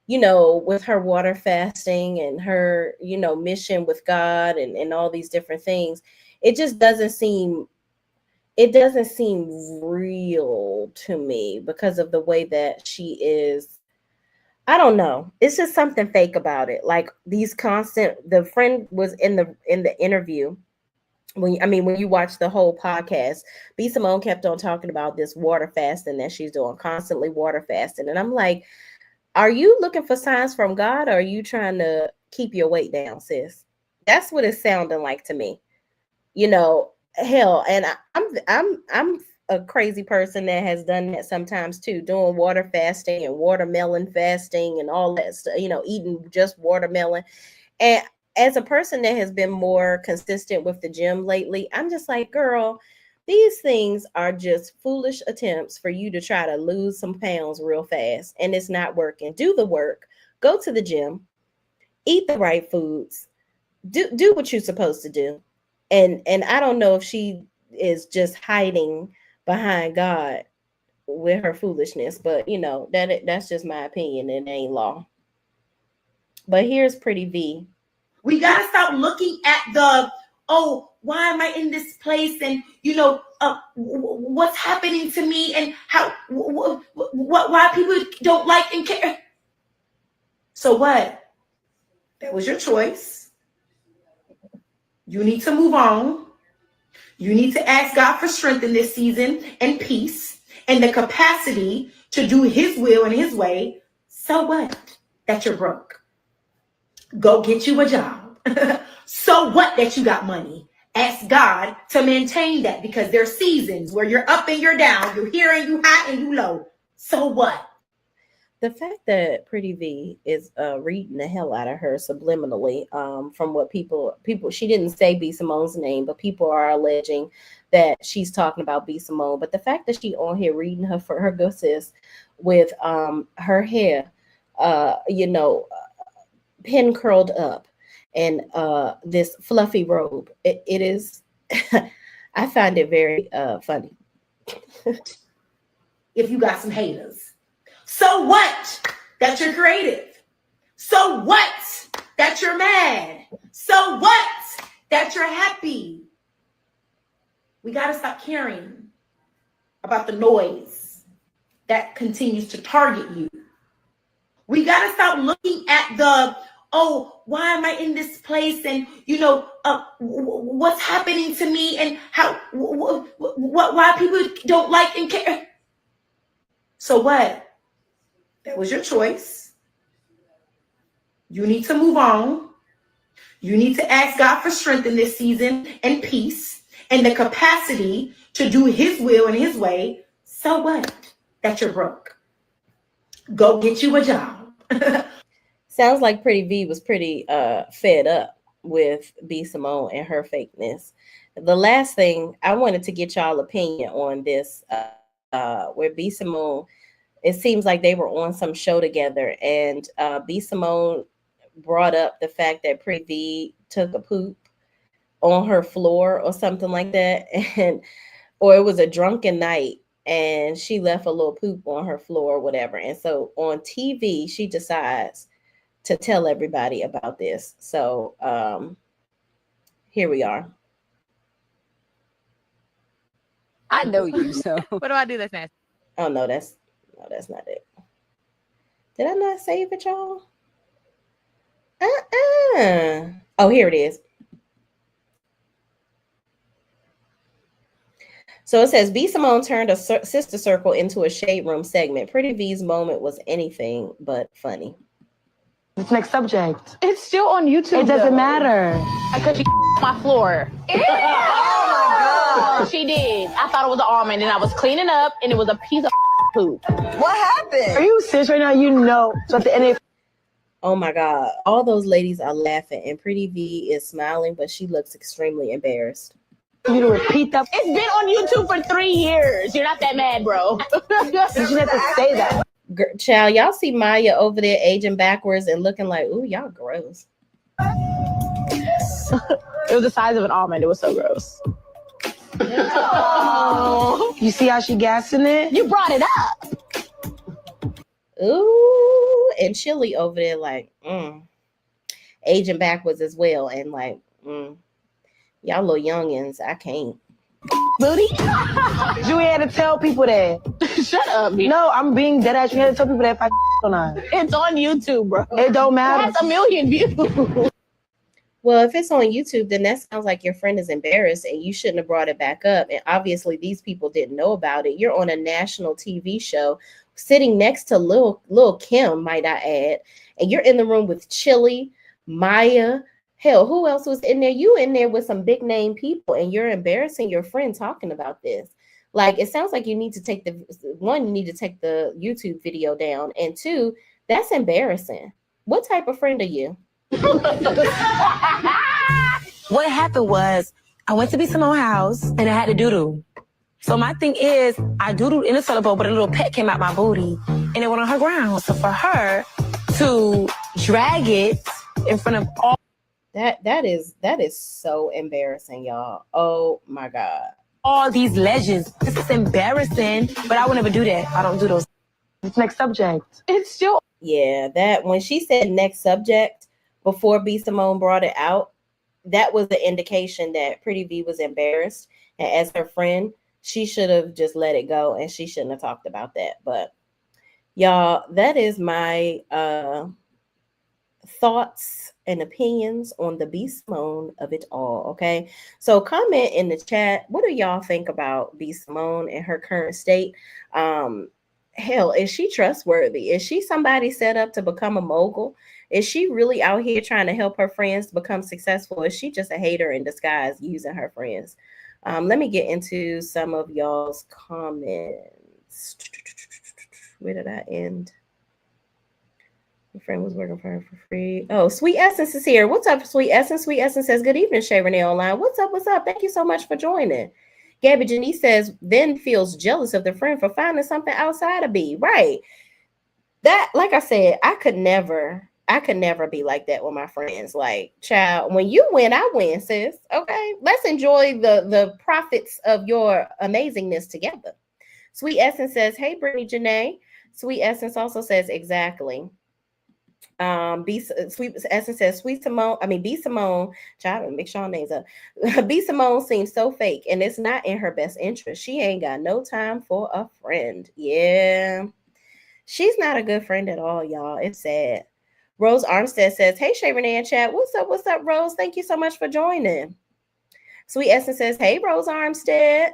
you know, with her water fasting and her, you know, mission with God and all these different things, it just doesn't seem real to me because of the way that she is. I don't know. It's just something fake about it. Like these the friend was in the interview. When you watch the whole podcast, B Simone kept on talking about this water fasting that she's doing, constantly water fasting. And I'm like, are you looking for signs from God, or are you trying to keep your weight down, sis? That's what it's sounding like to me. You know, hell, and I'm a crazy person that has done that sometimes too, doing water fasting and watermelon fasting and all that stuff, you know, eating just watermelon. And as a person that has been more consistent with the gym lately, I'm just like, girl, these things are just foolish attempts for you to try to lose some pounds real fast, and it's not working. Do the work, go to the gym, eat the right foods, do what you're supposed to do. And I don't know if she is just hiding behind God with her foolishness, but you know, that's just my opinion, and it ain't law. But here's Pretty V. We gotta stop looking at the, oh, why am I in this place, and you know, what's happening to me, and how why people don't like and care. So what? That was your choice. You need to move on. You need to ask God for strength in this season and peace and the capacity to do his will and his way. So what? That you're broke. Go get you a job. So what that you got money? Ask God to maintain that, because there's seasons where you're up and you're down. You're here and you high and you low. So what? The fact that Pretty V is reading the hell out of her subliminally, from what people, she didn't say B Simone's name, but people are alleging that she's talking about B Simone. But the fact that she on here reading her for her good sis with her hair, you know, pin curled up and this fluffy robe, it is, I find it very funny. If you got some haters. So what that you're creative? So what that you're mad? So what that you're happy? We got to stop caring about the noise that continues to target you. We got to stop looking at the, oh, why am I in this place? And, what's happening to me and how, why people don't like and care. So what? That was your choice. You need to move on. You need to ask God for strength in this season and peace and the capacity to do his will and his way. So what? That you're broke. Go get you a job. Sounds like Pretty V was pretty fed up with B Simone and her fakeness. The last thing I wanted to get y'all opinion on this, where B Simone, it seems like they were on some show together, and B Simone brought up the fact that Pretty V took a poop on her floor or something like that, and or it was a drunken night and she left a little poop on her floor or whatever. And so on TV, she decides to tell everybody about this. So here we are. I know you, so what do I do that's nasty? Oh no, that's not it. Did I not save it, y'all? Oh, here it is. So it says B Simone turned a sister circle into a shade room segment. Pretty V's moment was anything but funny. Next subject. It's still on YouTube. It doesn't matter. Because she my floor. Oh my God. She did. I thought it was an almond, and I was cleaning up, and it was a piece of poop. What happened? Are you serious right now? You know. So at the end of Oh my God. All those ladies are laughing, and Pretty V is smiling, but she looks extremely embarrassed. You to repeat that. It's been on YouTube for 3 years. You're not that mad, bro. You should have to say that. Child, y'all see Maya over there aging backwards and looking like, ooh, y'all gross. It was the size of an almond. It was so gross. Oh. You see how she gassing it? You brought it up. Ooh, and Chili over there like, aging backwards as well. And like, y'all little youngins, I can't. Booty? You had to tell people that. Shut up, bitch. No, I'm being dead ass. You had to tell people that if I or not. It's on YouTube, bro. It don't matter. It has 1 million views. Well, if it's on YouTube, then that sounds like your friend is embarrassed and you shouldn't have brought it back up. And obviously these people didn't know about it. You're on a national TV show sitting next to Lil Kim, might I add. And you're in the room with Chili, Maya. Hell, who else was in there? You in there with some big name people, and you're embarrassing your friend talking about this. Like, it sounds like you need to take you need to take the YouTube video down. And 2, that's embarrassing. What type of friend are you? What happened was I went to B Simone's house and I had to doo-doo. So my thing is I doodled in a toilet bowl, but a little pet came out my booty and it went on her ground. So for her to drag it in front of all that is so embarrassing, y'all. Oh my God. All these legends. This is embarrassing, but I would never do that. I don't do those. Next subject. It's still. Yeah, that when she said next subject before B Simone brought it out, that was the indication that Pretty V was embarrassed. And as her friend, she should have just let it go and she shouldn't have talked about that. But y'all, that is my thoughts and opinions on the B Simone of it all. Okay, so comment in the chat, what do y'all think about B Simone and her current state? Hell, is she trustworthy? Is she somebody set up to become a mogul? Is she really out here trying to help her friends become successful? Is she just a hater in disguise using her friends? Let me get into some of y'all's comments. Where did I end? My friend was working for her for free. Oh, Sweet Essence is here. What's up, Sweet Essence? Sweet Essence says, good evening, shayreneeonline. What's up? What's up? Thank you so much for joining. Gabby Janice says, then feels jealous of the friend for finding something outside of B. Right. That, like I said, I could never be like that with my friends. Like, child, when you win, I win, sis. Okay. Let's enjoy the profits of your amazingness together. Sweet Essence says, hey, Brittany Janae. Sweet Essence also says, exactly. Sweet Essence says, B Simone, child, make sure names up. B Simone seems so fake, and it's not in her best interest. She ain't got no time for a friend. Yeah, she's not a good friend at all, y'all. It's sad. Rose Armstead says, hey, Shay, Renee, and chat. What's up? What's up, Rose? Thank you so much for joining. Sweet Essence says, hey, Rose Armstead.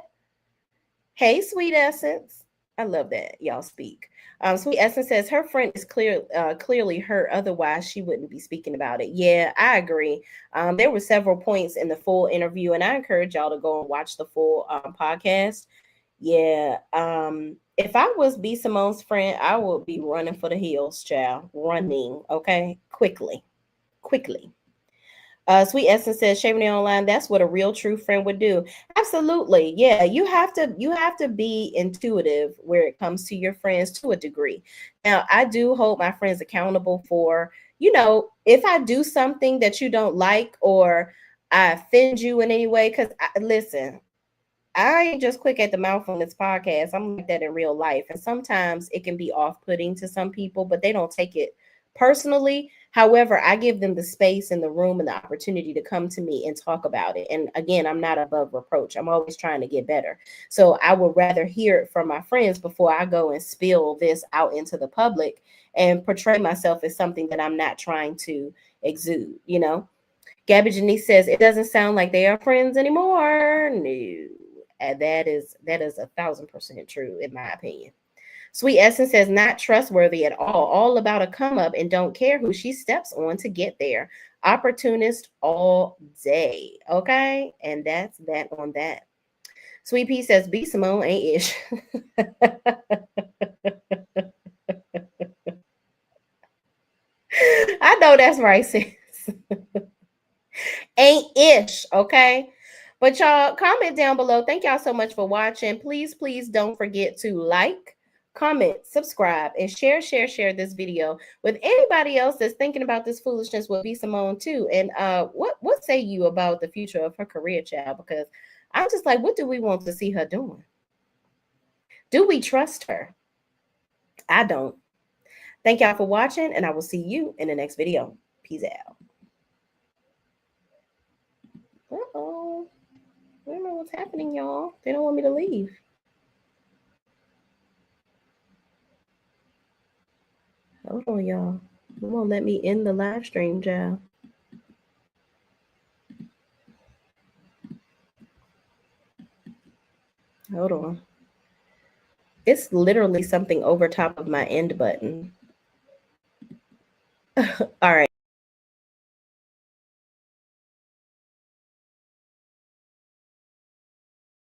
Hey, Sweet Essence. I love that y'all speak. Sweet Essence says her friend is clearly hurt. Otherwise, she wouldn't be speaking about it. Yeah, I agree. There were several points in the full interview, and I encourage y'all to go and watch the full podcast. Yeah. If I was B Simone's friend, I would be running for the hills, child. Running, okay? Quickly. Sweet Essence says, shayreneeonline, that's what a real true friend would do. Absolutely. Yeah, you have to be intuitive where it comes to your friends to a degree. Now, I do hold my friends accountable for, if I do something that you don't like or I offend you in any way, because listen, I ain't just quick at the mouth on this podcast. I'm like that in real life. And sometimes it can be off-putting to some people, but they don't take it personally. However, I give them the space and the room and the opportunity to come to me and talk about it. And again, I'm not above reproach. I'm always trying to get better. So I would rather hear it from my friends before I go and spill this out into the public and portray myself as something that I'm not trying to exude, Gabby Janice says, it doesn't sound like they are friends anymore. No. And that is 1,000% true, in my opinion. Sweet Essence says, not trustworthy at all about a come up and don't care who she steps on to get there. Opportunist all day. Okay. And that's that on that. Sweet Pea says, B Simone ain't ish. I know that's right, sis. Ain't ish. Okay. But y'all comment down below. Thank y'all so much for watching. Please don't forget to like, comment, subscribe, and share this video with anybody else that's thinking about this foolishness with B Simone too. And what say you about the future of her career, child? Because I'm just like, what do we want to see her doing? Do we trust her? I don't. Thank y'all for watching, and I will see you in the next video. Peace out. Uh-oh. I don't know what's happening, y'all. They don't want me to leave. Hold on, y'all. They won't let me end the live stream, child. Hold on. It's literally something over top of my end button. All right.